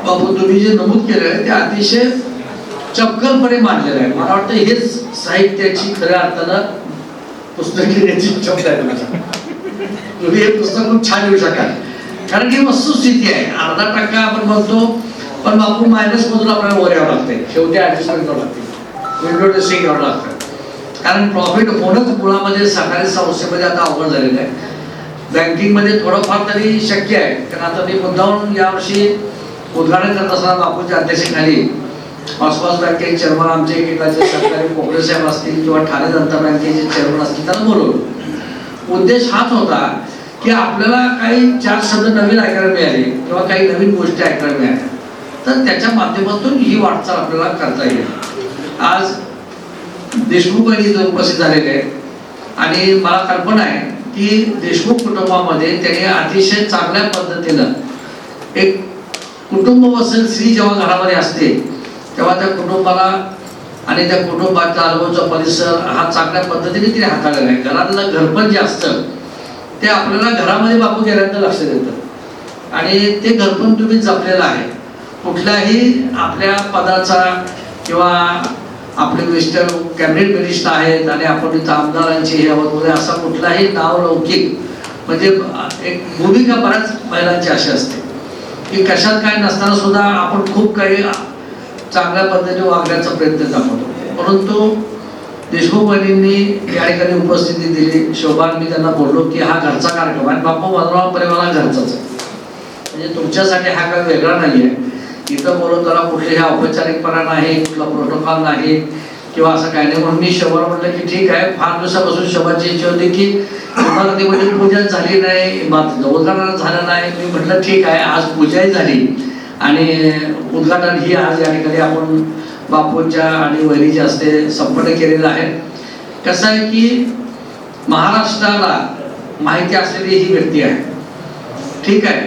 बापू तुम्ही जे नमूद केलं ते अतिशय चपखलपणे मांडलेलं आहे. मला वाटतं हेच साहित्याची खऱ्या अर्थानं पुस्तक लिहिण्याची क्षमता आहे माझी. तुम्ही हे पुस्तक खूप छान लिहू शकाल, कारण ही वस्तुस्थिती आहे. 0.5% आपण म्हणतो, पण बापू मायनस मधून आपल्याला वर यावं लागते, शेवटी ऍडजस्टमेंट करावं लागते, विंडो ड्रेसिंग घ्यावं लागतं. कारण प्रॉफिट होणंच मुळामध्ये सहकारी संस्थेमध्ये आता अवघड झालेलं आहे. बँकिंगमध्ये थोडंफार तरी शक्य आहे, कारण आता मी मुद्दाहून यावर्षी उद्घाटन करत असताना बापूच्या अध्यक्षतेखाली ऑक्सफर्ड बँकेचे चेअरमन आमचे एकेकाचे सरकारी कोपरे साहेब असतील किंवा ठाणे जनता बँकेचे चेअरमन असतील त्यांना बोलवलं. उद्देश हाच होता की आपल्याला काही 4 शब्द नवीन ऐकायला मिळाले किंवा काही नवीन गोष्टी ऐकायला मिळाल्या, तर त्याच्या माध्यमातून ही वाटचाल आपल्याला करता येईल. आज देशमुख इथे उपस्थित झालेले आहेत आणि मला कल्पना आहे की देशमुख कुटुंबामध्ये त्यांनी अतिशय चांगल्या पद्धतीनं एक कुटुंब वसल स्त्री जेव्हा घरामध्ये असते तेव्हा त्या कुटुंबाला आणि त्या कुटुंबाचा आजूबाजूचा परिसर हा चांगल्या पद्धतीने तिने हाताळलेला आहे. घरातलं घरपण जे असतं ते आपल्याला घरामध्ये बापू गेल्यानंतर लक्ष देतं आणि ते घरपण तुम्ही जपलेलं आहे. कुठल्याही आपल्या पदाचा किंवा आपले मिस्टर कॅबिनेट मिनिस्टर आहेत आणि आपण इथं आमदारांची हे वगैरे असा कुठलाही नावलौकिक म्हणजे एक भूमिका बऱ्याच महिलांची अशी असते की कशात काय नसताना सुद्धा आपण खूप काही चांगल्या पद्धतीने वागण्याचा प्रयत्न दाखवतो. परंतु देशमुख बहिणींनी या ठिकाणी उपस्थिती दिली. शोभान मी त्यांना बोललो की हा घरचा कार्यक्रम आहे, बापू मदनराव परिवार घरचाच आहे, म्हणजे तुमच्यासाठी हा काही वेगळा नाही आहे. इथं बोलवताना कुठलेही औपचारिकपणा नाही, कुठला प्रोटोकॉल नाही किंवा असं काही नाही. म्हणून मी शोभाला म्हटलं की ठीक आहे. फार दिवसापासून शोभाची इच्छा होती की इमारतीमध्ये पूजा झाली नाही, उद्घाटन झालं नाही. मी म्हटलं ठीक आहे, आज पूजाही झाली आणि उद्घाटन ही आज या ठिकाणी आपण बापूंच्या आणि वहिनीच्या हस्ते संपन्न केलेलं आहे. कसं आहे की महाराष्ट्राला माहिती असलेली ही व्यक्ती आहे. ठीक आहे,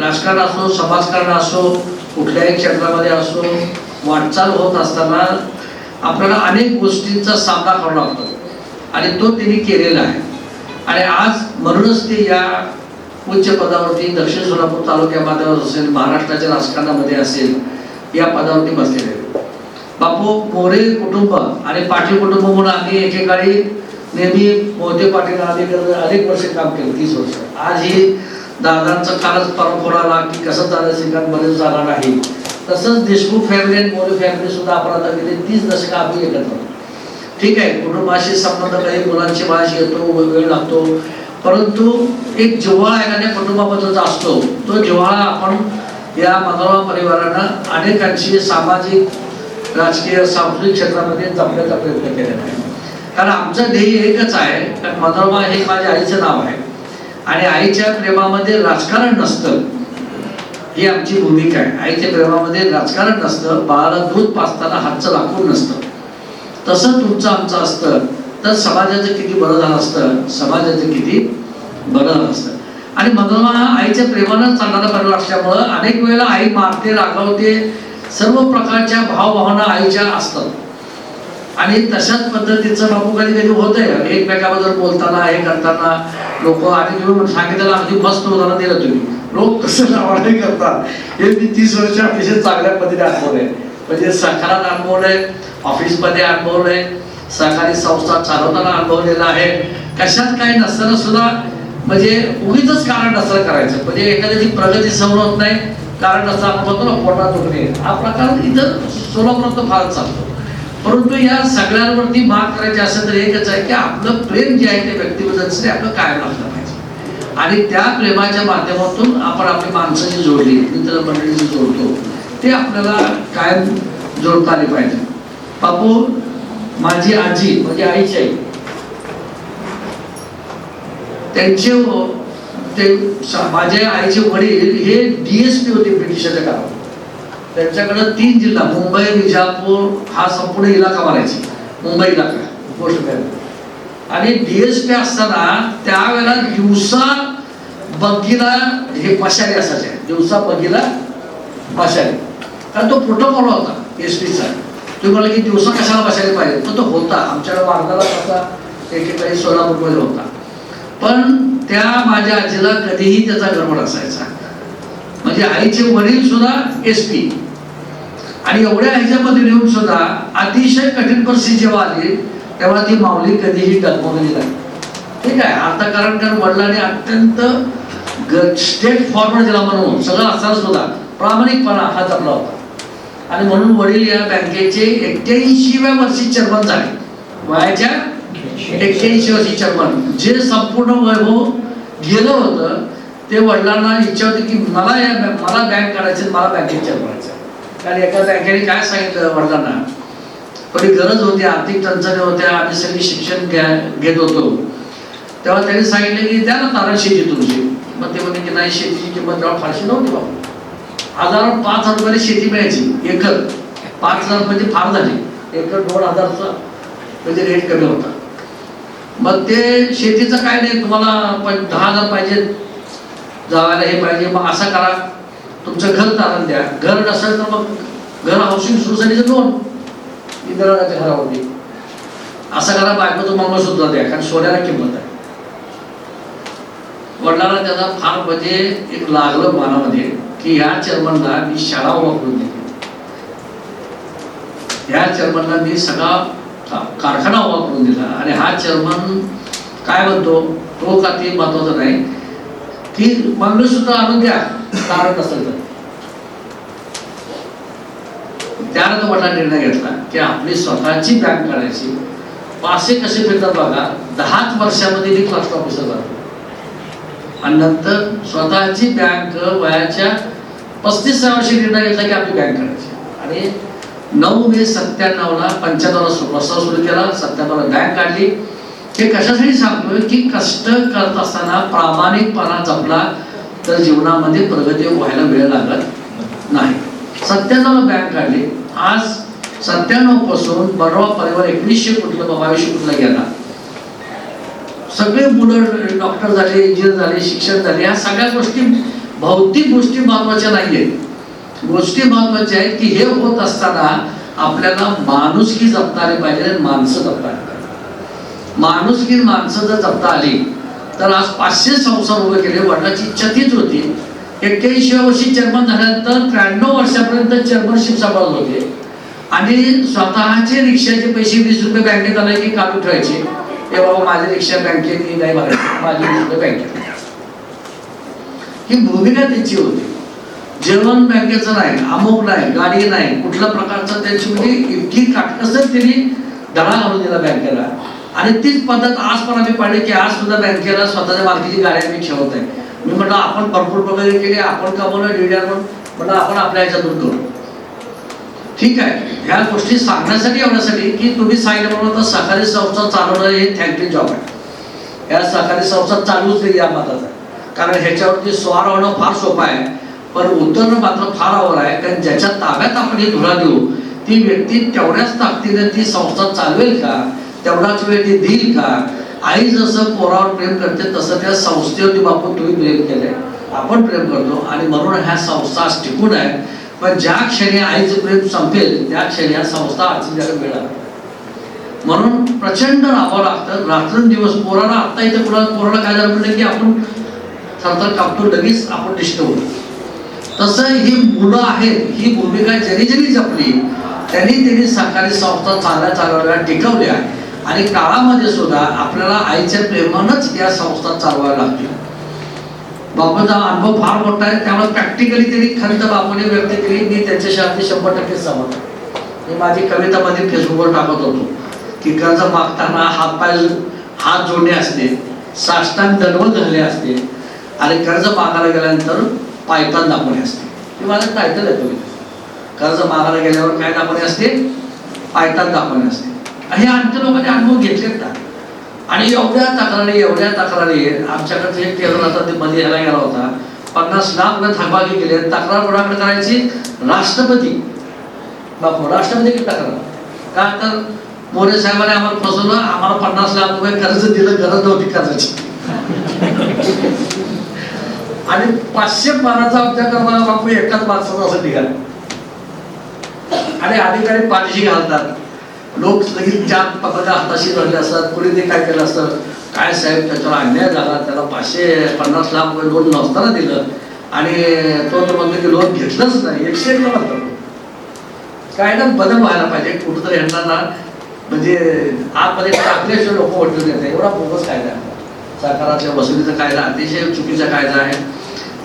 राजकारण असो, समाजकारण असो, कुठल्याही क्षेत्रामध्ये असो, वाटचाल होत असताना आपल्याला अनेक गोष्टींचा सामना करावा लागतो आणि तो त्यांनी केलेला आहे. आणि आज म्हणूनच ते या उच्च पदावरती दक्षिण सोलापूर तालुक्यामध्ये असेल, महाराष्ट्राच्या राजकारणामध्ये असेल, या पदावरती बसलेले आहेत. बापू मोरे कुटुंब आणि पाटील कुटुंब म्हणून आम्ही एकेकाळी नेहमी मोहिते पाटील अनेक वर्ष काम केलं, 30 वर्ष. आज ही दादांचा कालच परंपरा आला की कसं चाललं श्रीकांत बरेच झाला नाही. तसंच देशमुख फॅमिली आणि मोरे फॅमिली सुद्धा आपण आता गेले 30 दशक आम्ही एकत्र. ठीक आहे, कुटुंबाशी संबंध काही मुलांची भाषा येतो, वेळ लागतो, परंतु एक जिव्हाळा एखाद्या कुटुंबाबद्दलचा असतो. तो जिव्हाळा आपण या मनोरमा परिवारानं अनेकांशी सामाजिक, राजकीय, सांस्कृतिक क्षेत्रामध्ये जपण्याचा प्रयत्न केलेला आहे. कारण आमचं ध्येय एकच आहे, कारण मनोरमा हे माझ्या आईचं नाव आहे आणि आईच्या प्रेमामध्ये राजकारण नसतं, ही आमची भूमिका आहे. आईच्या प्रेमामध्ये राजकारण नसतं, बाळाला दूध पाजताना हातचं लाकूड नसतं. तसं तुमचं आमचं असतं तर समाजाचं किती बरं झालं असतं, समाजाचं किती बरं झालं असतं. आणि मनोरमा हा आईच्या प्रेमानं चालणारा परिवार असल्यामुळं अनेक वेळेला आई मारते, रागवते, सर्व प्रकारच्या भावभावना आईच्या असतात. आणि तशाच पद्धतीचं बापू कधी कधी होतंय, एकमेकाबद्दल बोलताना, हे करताना लोक, आणि तुम्ही सांगितलं अगदी मस्त उदाहरण दिलं तुम्ही, लोक कसं नावाने करतात हे मी 30 वर्ष अतिशय चांगल्या पद्धतीने अनुभवलंय. म्हणजे सहकारात अनुभवलंय, ऑफिसमध्ये अनुभवलंय, सहकारी संस्था चालवताना अनुभवलेला आहे. कशात काही नसताना सुद्धा म्हणजे उगीच कारण नसतं करायचं, म्हणजे एखाद्याची प्रगती समोर होत नाही, कारण नसतं आपण म्हणतो ना पोटात दुखणे, हा प्रकार इथं सोलापुरात फार चालतो. परंतु या सगळ्यांवरती मात करायची असेल तर एकच आहे की आपलं प्रेम जे आहे ते व्यक्तिबद्दल आपलं कायम राखलं पाहिजे. आणि त्या प्रेमाच्या माध्यमातून आपण आपली माणसं जी जोडली, मित्र मंडळी जी जोडतो, ते आपल्याला कायम जोडता आली पाहिजे. बापू माझी आजी म्हणजे आईची आई, त्यांचे माझ्या आईचे वडील हे DSP होते ब्रिटिशाच्या काळात. त्यांच्याकडे 3 जिल्हा, मुंबई, विजापूर हा संपूर्ण इलाका मारायची, मुंबई इलाका गोष्ट. आणि DSP असताना त्यावेळेला दिवसा बग्गीला हे मशाली असायचे, दिवसा बग्गीला मशाली, कारण तो प्रोटोकॉल होता SPचा. तुम्ही म्हणलं की दिवसा कशाला मशाली पाहिजे, पण तो होता आमच्याकडे वारदाला होता, एकेकाळी सोलापूरमध्ये होता. पण त्या माझ्या आजीला कधीही त्याचा गडबड असायचा. म्हणजे आईचे वडील सुद्धा SP, आणि एवढ्या ह्याच्यामध्ये येऊन सुद्धा अतिशय कठीण परिस्थिती जेव्हा आली तेव्हा ती माऊली कधीही डगमगली नाही. ठीक आहे, अर्थकारण कारण वडिलांनी अत्यंत स्टेट फॉरवर्ड ज्याला म्हणून सगळं असताना सुद्धा प्रामाणिकपणा हा जपला होता. आणि म्हणून वडील या बँकेचे 81व्या वर्षी चेअरमन झाले, वयाच्या 81 वर्षी चेअरमन. जे संपूर्ण वैभव गेलं होतं ते वडिलांना इच्छा होती की मला बँक काढायचं, मला बँकेत चेअरमन व्हायचं. कारण एका बँकेने काय सांगितलं वडिलांना, थोडी गरज होती, आर्थिक टंचाई होत्या, आम्ही सगळी शिक्षण घेत होतो, तेव्हा त्यांनी सांगितलं की द्या ना तारण शेती तुमची. मग ते म्हणे की नाही, शेतीची किंमत तेव्हा फारशी नव्हती बाबा, 5,000 रुपयाला शेती मिळायची एकर. 5,000 म्हणजे फार झाली, एकर 2,000चा म्हणजे रेट कमी होता. मग ते शेतीचं काय नाही, तुम्हाला 10,000 पाहिजे जावायला, हे पाहिजे, मग असं करा, तुमचं घर तारण द्या, घर नसेल तर मग घर हाऊसिंग सोसायटीचं लोन इंदिराच्या घरावरती, असं करा, बायकोचं मंगळसूत्र द्या, कारण सोन्याला किंमत आहे. वडिलांना त्याचा फार म्हणजे एक लागलं मनामध्ये की ह्या चेअरमनला मी शाळा वापरून दिली, ह्या चेअरमनला मी सगळा कारखाना वापरून दिला. आणि हा चेअरमन काय म्हणतो तो का ते महत्वाचं नाही की मंगळसूत्र आणून द्या तारण नसेल तर. त्यानंतर वडिलांनी निर्णय घेतला की आपली स्वतःची बँक काढायची. पासे कसे फिरतात बघा, 10 वर्षामध्ये मी क्लस्टर ऑफिसर झालो आणि नंतर स्वतःची बँक वयाच्या 35व्या वर्षी निर्णय घेतला की आपली बँक काढायची. आणि 9 मे 97ला 95ला प्रस्ताव सुरू केला, 97ला बँक काढली. हे कशासाठी सांगतोय की कष्ट करत असताना प्रामाणिकपणा जपला तर जीवनामध्ये प्रगती व्हायला वेळ लागत नाही. 97ला बँक काढली. आज 97 पासून मनोरमा परिवार 2100 कोटीला 2200 कोटीला गेला. सगळे मुलं डॉक्टर झाले, इंजिनियर झाले, शिक्षण झाले. या सगळ्या गोष्टी भौतिक गोष्टी महत्वाच्या नाहीयेत. गोष्टी महत्वाच्या आहेत की हे होत असताना आपल्याला माणुसकी जपता आली पाहिजे, माणसं जपता आली पाहिजे. माणुसकी माणसं जर जपता आली तर आज 500 संसार उभे केले. वडिलांची इच्छा तीच होती. 81व्या वर्षी चेअरमन झाल्यानंतर 93 वर्षापर्यंत चेअरमनशिप सांभाळत होते आणि स्वतःचे रिक्षाचे पैसे 20 रुपये बँकेत आले की काढून ठेवायचे. हे बाबा माझी रिक्षा बँकेत नाही भरायची, माझी 20 रुपये बँकेत. ही भूमिका त्यांची होती. जेवण बँकेचं नाही, अमुक नाही, गाडी नाही, कुठल्या प्रकारचं त्यांची म्हणजे इतकी काटकसर त्यांनी धडा घालून दिला बँकेला. आणि तीच पद्धत आज पण आम्ही पाहिली की आज सुद्धा बँकेला स्वतःच्या मालकीची गाडी आम्ही ठेवत आहे. मी म्हटलं आपण भरपूर प्रकारे केली, आपण कमवलं डीडीआर म्हटलं आपण आपल्या ह्याच्यातून करू. ठीक आहे, ह्या गोष्टी सांगण्यासाठी एवढ्यासाठी की तुम्ही सांगितलं म्हणून सहकारी संस्था चालवणं हे थँक्यू जॉब आहे. या सहकारी संस्था चालूच नाही या मताचा, कारण ह्याच्यावरती स्वार होणं फार सोपं आहे, पण उतरणं मात्र फार अवघड आहे. कारण ज्याच्या ताब्यात आपण ही धुरा देऊ ती व्यक्ती तेवढ्याच ताकदीने ती संस्था चालवेल का, तेवढाच वेळ ती देईल का. आई जसं पोरावर प्रेम करते तसं त्या संस्थेवरती बापू तुम्ही प्रेम केलंय, आपण प्रेम करतो आणि म्हणून ह्या संस्था आज टिकून आहे. पण ज्या क्षणी आईचं प्रेम संपेल त्या क्षणी ह्या संस्था अडचणीला मिळणार. म्हणून प्रचंड राहावं लागतं रात्रंदिवस. पोराला आता इथे पोराला काय झालं म्हणलं की आपण थरथर कापतो, लगेच आपण डिस्टर्ब होतो. तसं ही मुलं आहेत, ही भूमिका ज्यांनी ज्यांनी जपली त्यांनी सहकारी संस्था चालवल्या टिकवल्या आणि काळामध्ये सुद्धा आपल्याला आईच्या प्रेमानंच या संस्था चालवायला लागतील. बापूचा अनुभव फार मोठा आहे, त्यामुळे प्रॅक्टिकली त्यांनी खंत बापूने व्यक्त केली. मी त्यांच्याशी अगदी 100% सहमत आहे. मी माझी कवितामध्ये फेसबुकवर टाकत होतो की कर्ज मागताना हात जोडणे असते, साष्टांग दंडवत घालणे असते आणि कर्ज मागायला गेल्यानंतर पायतान दाखवणे असते. हे माझं टायटल आहे कविता. कर्ज मागायला गेल्यावर काय दाखवणे असते, पायतान दाखवणे असते. हे आणखी लोकांनी अनुभव घेतलेत का. आणि एवढ्या तक्रारी आमच्याकडे एक केंद्र आता मध्ये ह्याला गेला होता, 50 लाख रुपये थकबाकी केले. तक्रार कोणाकडे करायची, राष्ट्रपती बापू राष्ट्रपती तक्रार का, तर मोरे साहेबांनी आम्हाला फसवलं, आम्हाला 50 लाख रुपये कर्ज दिलं, गरज नव्हती कर्जाची. आणि 500 पानाचा उपचार करणारा बापू एकाच माणसाचा असं निघाला. आणि अधिकारी पाठीशी घालतात, लोक लगेच 4 पत्रका हाताशी धरले असतात. कुणी ते काय केलं असतं, काय साहेब त्याच्यावर अन्याय झाला, त्याला 550 लाख रुपये लोन नसताना दिलं आणि तो म्हणतो की लोन घेतलंच नाही. 101 म्हणतो काय ना बदल व्हायला पाहिजे कुठंतरी. ह्यांना म्हणजे आतमध्ये टाकल्याशिवाय लोक ओढून येतात. एवढा बोगस कायदा आहे. सरकाराच्या वसुलीचा कायदा अतिशय चुकीचा कायदा आहे.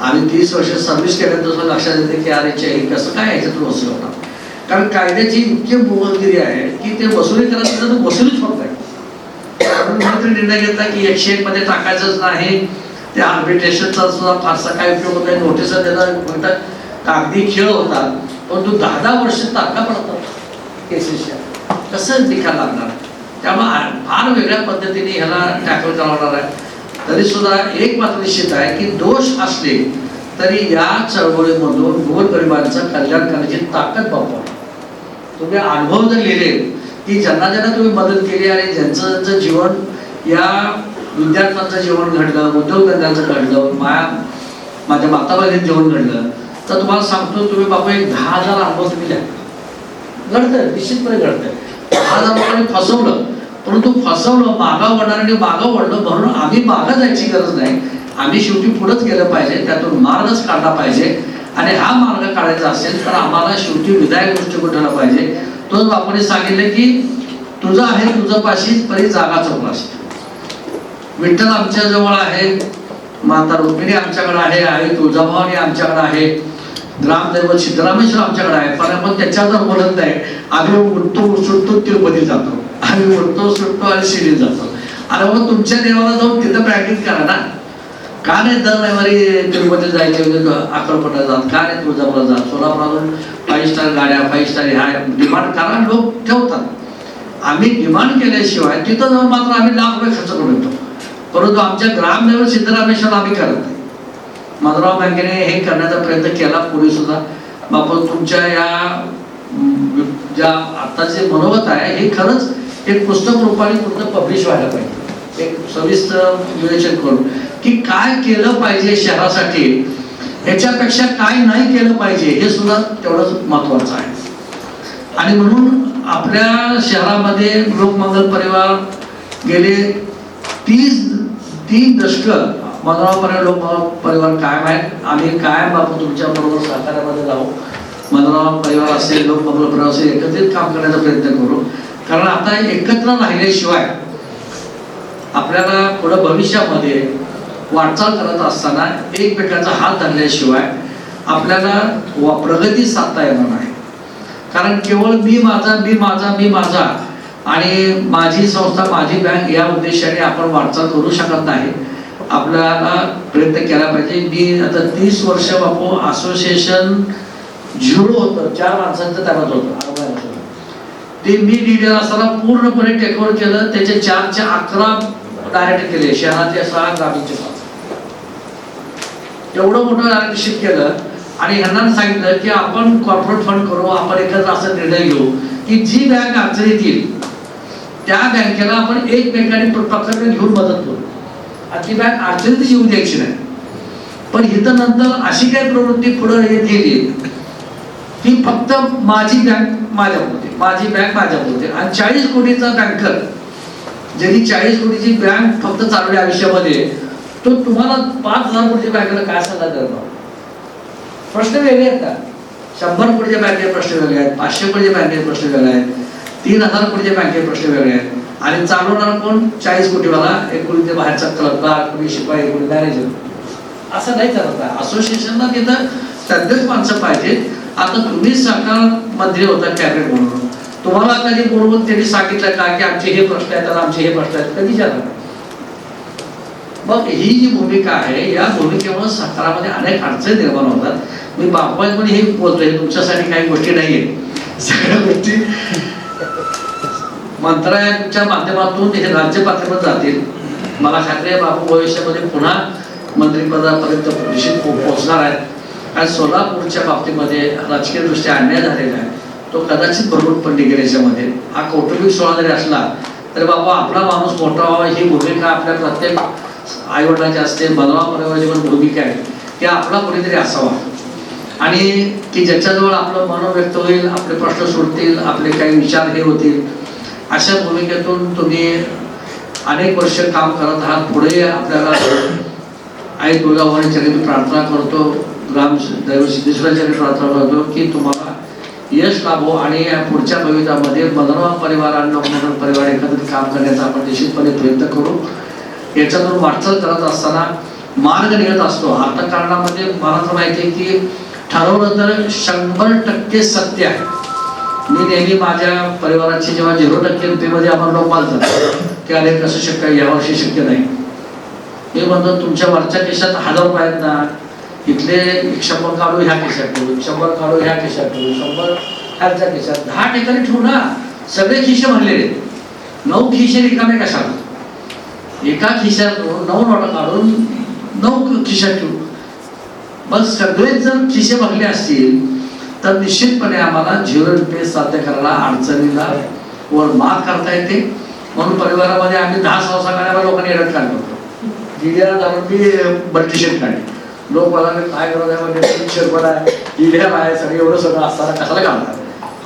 आम्ही 30 वर्ष सर्व्हिस केल्यानंतर लक्षात येते की अरे हे कसं काय याच्यातून वसूल होणार. कारण कायद्याची इतकी बोगसगिरी आहे की ते वसुली करायचं तर वसुलीच होत नाही. म्हणून निर्णय घेतला की 101 मध्ये टाकायचंच नाही. त्या आर्बिट्रेशनचा सुद्धा फारसा काय उपयोग होत नाही. नोटीस देतात, कागदी खेळ होतात, परंतु 10-10 वर्ष तारखा पडतात केसेसच्या. कसं निकाल लागणार. त्यामुळे फार वेगळ्या पद्धतीने ह्याला टॅकल करावं आहे. तरी सुद्धा एक मात्र निश्चित आहे की दोष असले तरी या चळवळीमधून गोरगरिबांचं कल्याण करण्याची ताकद बापा. तुम्ही अनुभव जर लिहिले की ज्यांना तुम्ही मदत केली आणि ज्यांचं जीवन, या विद्यार्थ्यांचं जीवन घडलं, उद्योगधंद्यांचं घडलं, माझ्या माताबाईंचं जीवन घडलं, तर तुम्हाला सांगतो तुम्ही बाबा एक 10,000 अनुभव तुम्ही द्या. घडतंय, निश्चितपणे घडतंय. 10,000 लोकांनी फसवलं, परंतु फसवलं, मागं वळणाऱ्यांनी मागं वळलं म्हणून आम्ही मागं जायची गरज नाही. आम्ही शेवटी पुढंच गेलं पाहिजे, त्यातून मार्गच काढला पाहिजे. आणि हा मार्ग काढायचा असेल तर आम्हाला शेवटी विधायक गोष्टी ठेवला पाहिजे. तोच बापूने सांगितले की तुझं आहे तुझं पाशी परी जागा चौपाशी. विठ्ठल आमच्या जवळ आहे, माता रुक्मिणी आमच्याकडे आहे, आई तुळजाभवानी आमच्याकडे आहे, ग्रामदैवत सिद्धरामेश्वर आमच्याकडे आहे. पण आपण त्याच्यावर बोलत नाही. आम्ही उठतो सुटतो तिरुपती जातो, आम्ही उठतो सुटतो आणि शिर्डी जातो. आणि मग तुमच्या देवाला जाऊन तिथं प्रॅक्टिस करा ना. का नाही दर रविवारी तिरुपती जायचे, अक्कलकोटला जात, का नाही तुळजापूरला जात, सोलापुरातून 5 स्टार गाड्या, 5 स्टार ह्या डिमांड करा, लोक ठेवतात. आम्ही डिमांड केल्याशिवाय तिथं जाऊन मात्र आम्ही लाख रुपये खर्च करून येतो. परंतु आमच्या ग्रामदेवत सिद्धरामेश्वर आम्ही करत नाही. मधुराव बँकेने हे करण्याचा प्रयत्न केला पूर्वी सुद्धा. बापू तुमच्या या ज्या आत्ताचे मनोगत आहे हे खरंच एक पुस्तक रूपाने पूर्ण पब्लिश व्हायला पाहिजे. एक सविस्तर विवेचन करून की काय केलं पाहिजे शहरासाठी, ह्याच्यापेक्षा काय नाही केलं पाहिजे हे सुद्धा तेवढंच महत्वाचं आहे. आणि म्हणून आपल्या शहरामध्ये लोकमंगल परिवार गेले 3 दशकं मनोरमापर्यंत लोक परिवार कायम आहेत. आम्ही कायम बापू तुमच्या बरोबर सहकार्यामध्ये जाऊ. मनोरमा परिवार असेल, लोकमंगल परिवार असेल, एकत्रित काम करण्याचा प्रयत्न करू. कारण आता एकत्र राहिल्याशिवाय आपल्याला पुढे भविष्यामध्ये वाटचाल करत असताना एकमेकांचा हात धरल्याशिवाय आपल्याला प्रगती साधता येणार नाही. कारण केवळ मी माझा मी माझा मी माझा आणि माझी संस्था माझी बँक या उद्देशाने आपण वाटचाल करू शकत नाही. आपल्याला प्रयत्न केला पाहिजे. मी आता 30 वर्ष बापू असोसिएशन झिरो होतं, 4 माणसांचं त्यामध्ये होतं. ते मी लीडर असताना पूर्णपणे टेकओव्हर केलं. त्याचे 4 चे 11 डायरेक्ट केले, शहराचे 6, ग्रामीणचे 5. एवढं मोठं डायरेक्टरशिप केलं आणि ह्यांना सांगितलं की आपण कॉर्पोरेट फंड करू. आपण एकत्र असा निर्णय घेऊ की जी बँक अडचणीत येईल त्या बँकेला आपण एकमेकांनी प्रकरण घेऊन मदत करू आणि ती बँक अडचणीत येऊ द्यायची नाही. पण इथं नंतर अशी काही प्रवृत्ती पुढे येत गेली की फक्त माझी बँक माझ्यापुरती, माझी बँक माझ्यापुरती. आणि 40 कोटीचा बँकर ज्यांनी 40 कोटीची बँक फक्त चालवली आयुष्यामध्ये, तो तुम्हाला 5,000 कोटीच्या बँकेला काय सल्ला देणार? प्रश्न वेगळे आहेत का? 100 कोटीच्या बँकेचे प्रश्न वेगळे आहेत, 500 कोटीच्या बँकेचे प्रश्न वेगळे आहेत, 3,000 कोटीच्या बँकेचे प्रश्न वेगळे आहेत. आणि चालवणार कोण? 40 कोटीवाला, एक कोणी ते बाहेरचा कलाकार, कोणी शिपाई, कोणी मॅनेजर. असं नाही चालत आहे. असोसिएशनला तिथं तज्ञच माणसं पाहिजे. आता तुम्ही सहकार मंत्री होता कॅबिनेट म्हणून, तुम्हाला कधी बोलवून त्यांनी सांगितलं का की आमचे हे प्रश्न आहेत, आमचे हे प्रश्न आहेत? कधी झालं? मग ही जी भूमिका आहे, या भूमिकेमुळे सहकारामध्ये अनेक अडचणी निर्माण होतात. मी बापायपणे हे बोलतोय, तुमच्यासाठी काही गोष्टी नाहीये. सगळ्या गोष्टी मंत्रालयाच्या माध्यमातून हे राज्य पातळीवर जातील. मला खात्री आहे बापू भविष्यामध्ये पुन्हा मंत्रिपदापर्यंत निश्चित पोहोचणार आहेत. कारण सोलापूरच्या बाबतीमध्ये राजकीय दृष्ट्या अन्याय झालेला आहे, तो कदाचित भरपूर पण निघेल याच्यामध्ये. हा कौटुंबिक सोहळा जरी असला तरी बाबा आपला माणूस मोठा व्हावा ही भूमिका आपल्या प्रत्येक आईवडिलांची असते. मनोरमा परिवाराची पण भूमिका आहे की आपला कोणीतरी असावा आणि की ज्याच्याजवळ आपलं मन व्यक्त होईल, आपले प्रश्न सुटतील, आपले काही विचार हे होतील. अशा भूमिकेतून तुम्ही अनेक वर्ष काम करत आहात. पुढे आपल्याला आई दुर्गाभवानीच्या मी प्रार्थना करतो, ग्राम दैव सिद्धेश्वराच्या प्रार्थना करतो की तुम्हाला यश लाभो आणि या पुढच्या भविष्यामध्ये मनोरमा परिवार आणि लोकमंगल परिवार एकत्रित काम करण्याचा आपण निश्चितपणे प्रयत्न करू. याच्यातून वाटचाल करत असताना मार्ग निघत असतो. आता कारणामध्ये मला तर माहिती आहे की ठरवलं तर 100% सत्य आहे. मी नेहमी माझ्या परिवाराची जेव्हा 0% मध्ये आपण लोक मानतात की अरे कसं शक्य आहे, यावर्षी शक्य नाही. मी म्हणतो तुमच्या वरच्या खिशात 1000 रुपये आहेत ना, इथले 100 काढू ह्या खिशात ठेवू, 100 काढू ह्या खिशात ठेवू, 100 ह्याच्या खिशात, 10 ठिकाणी ठेवू ना. सगळे खिशे भरलेले, 9 खिशे रिकामे कशाला? एका खिशात 9 नोटा काढून 9 खिशात ठेवू. मग सगळेच जर खिशे भरले असतील तर निश्चितपणे आम्हाला 0 साध्य करायला, अडचणीला वर मात करता येते. म्हणून परिवारामध्ये आम्ही 10 संस्था काढायला लोकांनी एडत काढलं होतं. दिल्या जाऊन मी बल्टी शर्ट काढली. लोक मला काय करत आहे म्हणजे शर्ट आहे, दिल्या आहे, सगळं एवढं सगळं असताना कशाला काढणार?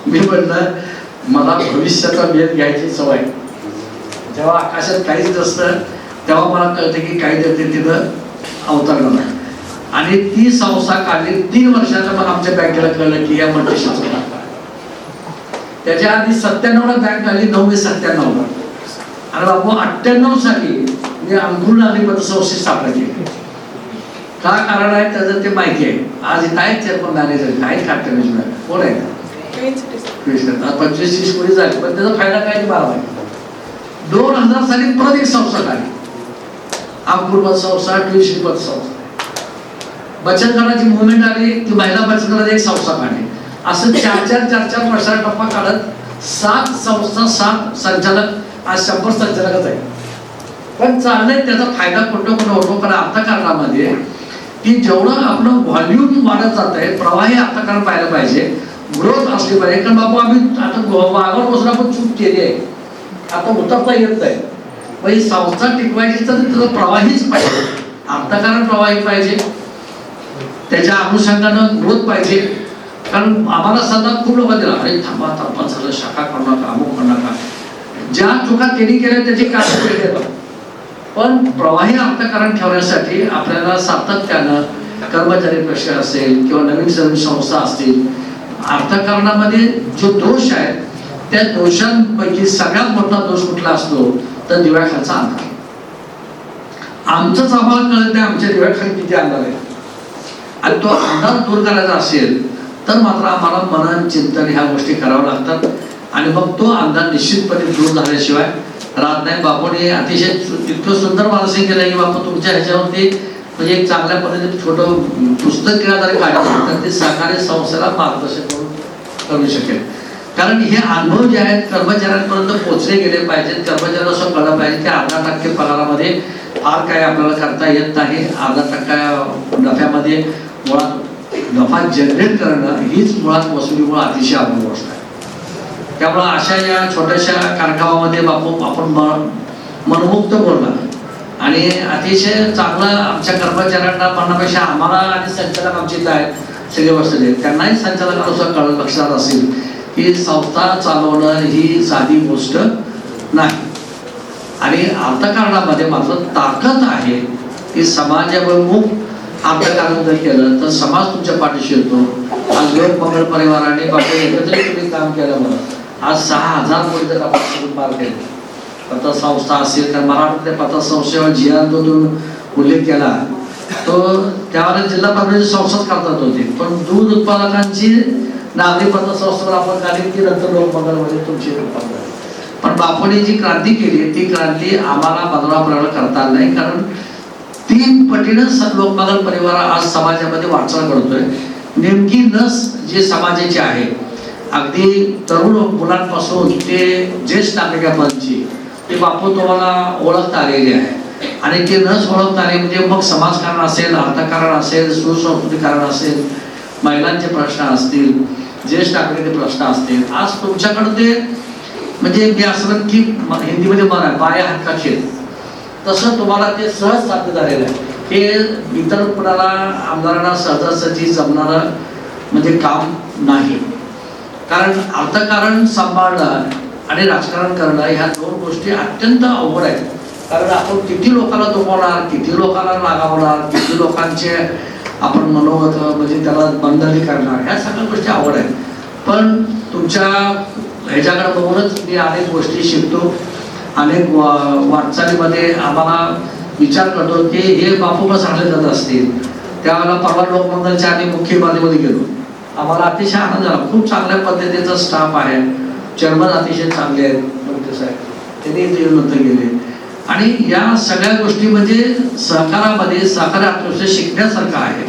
मी म्हणलं मला भविष्याचा भेद घ्यायची सवय. जेव्हा आकाशात काहीच नसतं तेव्हा मला कळतं की काही देते तिथं अवतरणार आहे. आणि ती संस्था काढली 3 वर्षाचं पण आमच्या बँकेला कळलं की या मल्टीशनचा. त्याच्या आधी 97ला बँक आली, 9/97 आणि बाबू 98 साली मी अंकुर नागरी पतसंस्थेची स्थापना केली. का कारण आहे त्याचं ते माहिती आहे. आज इथं आहेत चेअरमन मॅनेजर, आहेत काढते कोण आहे 25-30 कोटी झाली, पण त्याचा फायदा काय ते मला माहिती. 2000 साली परत एक संस्था काढली, अंकुर पतसंस्था, ट्युशन पतसंस्था. बचत गटाची मुवमेंट आली की महिला बचत गटाची एक संस्था काढली. असं 4 वर्षाचा टप्पा काढत 7 संस्था, 7 संचालक, आज 100 संचालकच आहे. पण चाललंय त्याचा फायदा कुठं होतो. कारण अर्थकारणामध्ये की जेवढं आपलं व्हॉल्यूम वाढत जात आहे, प्रवाही अर्थकारण पाहायला पाहिजे, ग्रोथ असली पाहिजे. कारण बाबू आम्ही आता मागावर बसून आपण चूक केली आहे, आता उतरता येत आहे. पण ही संस्था टिकवायची तर त्याचा प्रवाहीच पाहिजे, अर्थकारण प्रवाही पाहिजे, त्याच्या अनुषंगानं ग्रोथ पाहिजे. कारण आम्हाला सल्ला खूप लोक दिला, अरे थांबा झालं, शाखा करू नका, अमुक करू नका. ज्या चुका त्यांनी केल्या त्याची कारण पण प्रवाही अर्थकारण ठेवण्यासाठी आपल्याला सातत्यानं कर्मचारी प्रश्न असेल किंवा नवीन सर्व्हिस संस्था असतील, अर्थकारणामध्ये जो दोष आहे त्या दोषांपैकी सगळ्यात मोठा दोष कुठला असतो तर दिव्याखालचा अंधार. आमचंच आम्हाला कळत नाही आमच्या दिव्याखाली किती अंधार आहे, आणि तो अंधार दूर करायचा असेल तर मात्र आम्हाला मनन चिंतन ह्या गोष्टी कराव्या लागतात, आणि मग तो अंधार निश्चितपणे दूर झाल्याशिवाय राहत नाही. बापूने अतिशय इतकं सुंदर मानसिक केलं की बापू तुमच्या ह्याच्यावरती म्हणजे एक चांगल्या पद्धतीने छोटं पुस्तक किंवा जरी काढलं तर ते सहकारी संस्थेला मार्गदर्शन करू शकेल. कारण हे अनुभव जे आहेत कर्मचाऱ्यांपर्यंत पोहोचले गेले पाहिजेत. कर्मचाऱ्यांना असं कळलं पाहिजे की 10% पगारामध्ये फार काय आपल्याला करता येत नाही. 10% नफ्यामध्ये मुळात नफा जनरेट करणं हीच मुळात वसुलीमुळे अतिशय अवघड गोष्ट आहे. त्यामुळे अशा या छोट्याशा कार्यक्रमामध्ये बापू आपण मनमुक्त बोलला आणि अतिशय चांगलं आमच्या कर्मचाऱ्यांना म्हणण्यापेक्षा आम्हाला आणि संचालक आमचे इथं आहेत सगळे बसलेले, त्यांनाही संचालकाला सुद्धा कळलं लक्षात असेल की संस्था चालवणं ही साधी गोष्ट नाही, आणि अर्थकारणामध्ये मात्र ताकद आहे की समाजाभिमुख अर्थकारण जर केलं तर समाज तुमच्या पाठीशी येतो. आज लोक मंगळ परिवाराने बापू एकत्रित तुम्ही काम केलं म्हणून आज 6,000 कोटीचं आपण पार केलं. पतसंस्था असेल तर मराठवाड्यातल्या पतसंस्थेवर जी आंदोलन उल्लेख केला तो त्यावेळेला जिल्हा परिषदेची संस्थाच करतात होते, पण दूध उत्पादकांची नागरी पतसंस्थेवर आपण कार्य केली नंतर लोकमंगलमध्ये तुमची पण बापूने जी क्रांती केली ती क्रांती आम्हाला बदलाव करता आली नाही, कारण 3 पटीनं लोकमंगल परिवार आज समाजामध्ये वाटचाल करतोय. नेमकी नस जे समाजाची आहे अगदी तरुण मुलांपासून ते ज्येष्ठ नागरिकांची ते बापू तुम्हाला ओळखता आलेली आहे, आणि ते नस ओळखता आले म्हणजे मग समाजकारण असेल, अर्थकारण असेल, सुसंस्कृतीकरण असेल, महिलांचे प्रश्न असतील, ज्येष्ठ नागरिकांचे प्रश्न असतील. आज तुमच्याकडे ते म्हणजे मी असं की हिंदीमध्ये म्हणा बाया हात का खेळ, तसं तुम्हाला ते सहज साध्य झालेलं आहे. हे इतर कुणाला आमदारांना सहजासहजी जमणारं म्हणजे काम नाही, कारण अर्थकारण सांभाळणं आणि राजकारण करणं ह्या 2 गोष्टी अत्यंत अवघड आहेत. कारण आपण किती लोकांना दुखवणार, किती लोकांना रागावणार, किती लोकांचे आपण मनोगत म्हणजे त्याला बंधनी करणार, ह्या सगळ्या गोष्टी अवघड आहेत. पण तुमच्या ह्याच्याकडे बघूनच मी अनेक गोष्टी शिकतो, अनेक वाटचालीमध्ये आम्हाला विचार करतो की हे बापू कसं सांगले जात असतील. त्यावेळेला परवा लोकमंगलच्या आम्ही मुख्य बाजूमध्ये गेलो, आम्हाला अतिशय आनंद झाला. खूप चांगल्या पद्धतीचा स्टाफ आहे, चेअरमन अतिशय चांगले आहेत मंत्री साहेब, त्यांनी नंतर गेले, आणि या सगळ्या गोष्टी म्हणजे सहकारामध्ये सहकार्य आत्मविश्वास शिकण्यासारखं आहे.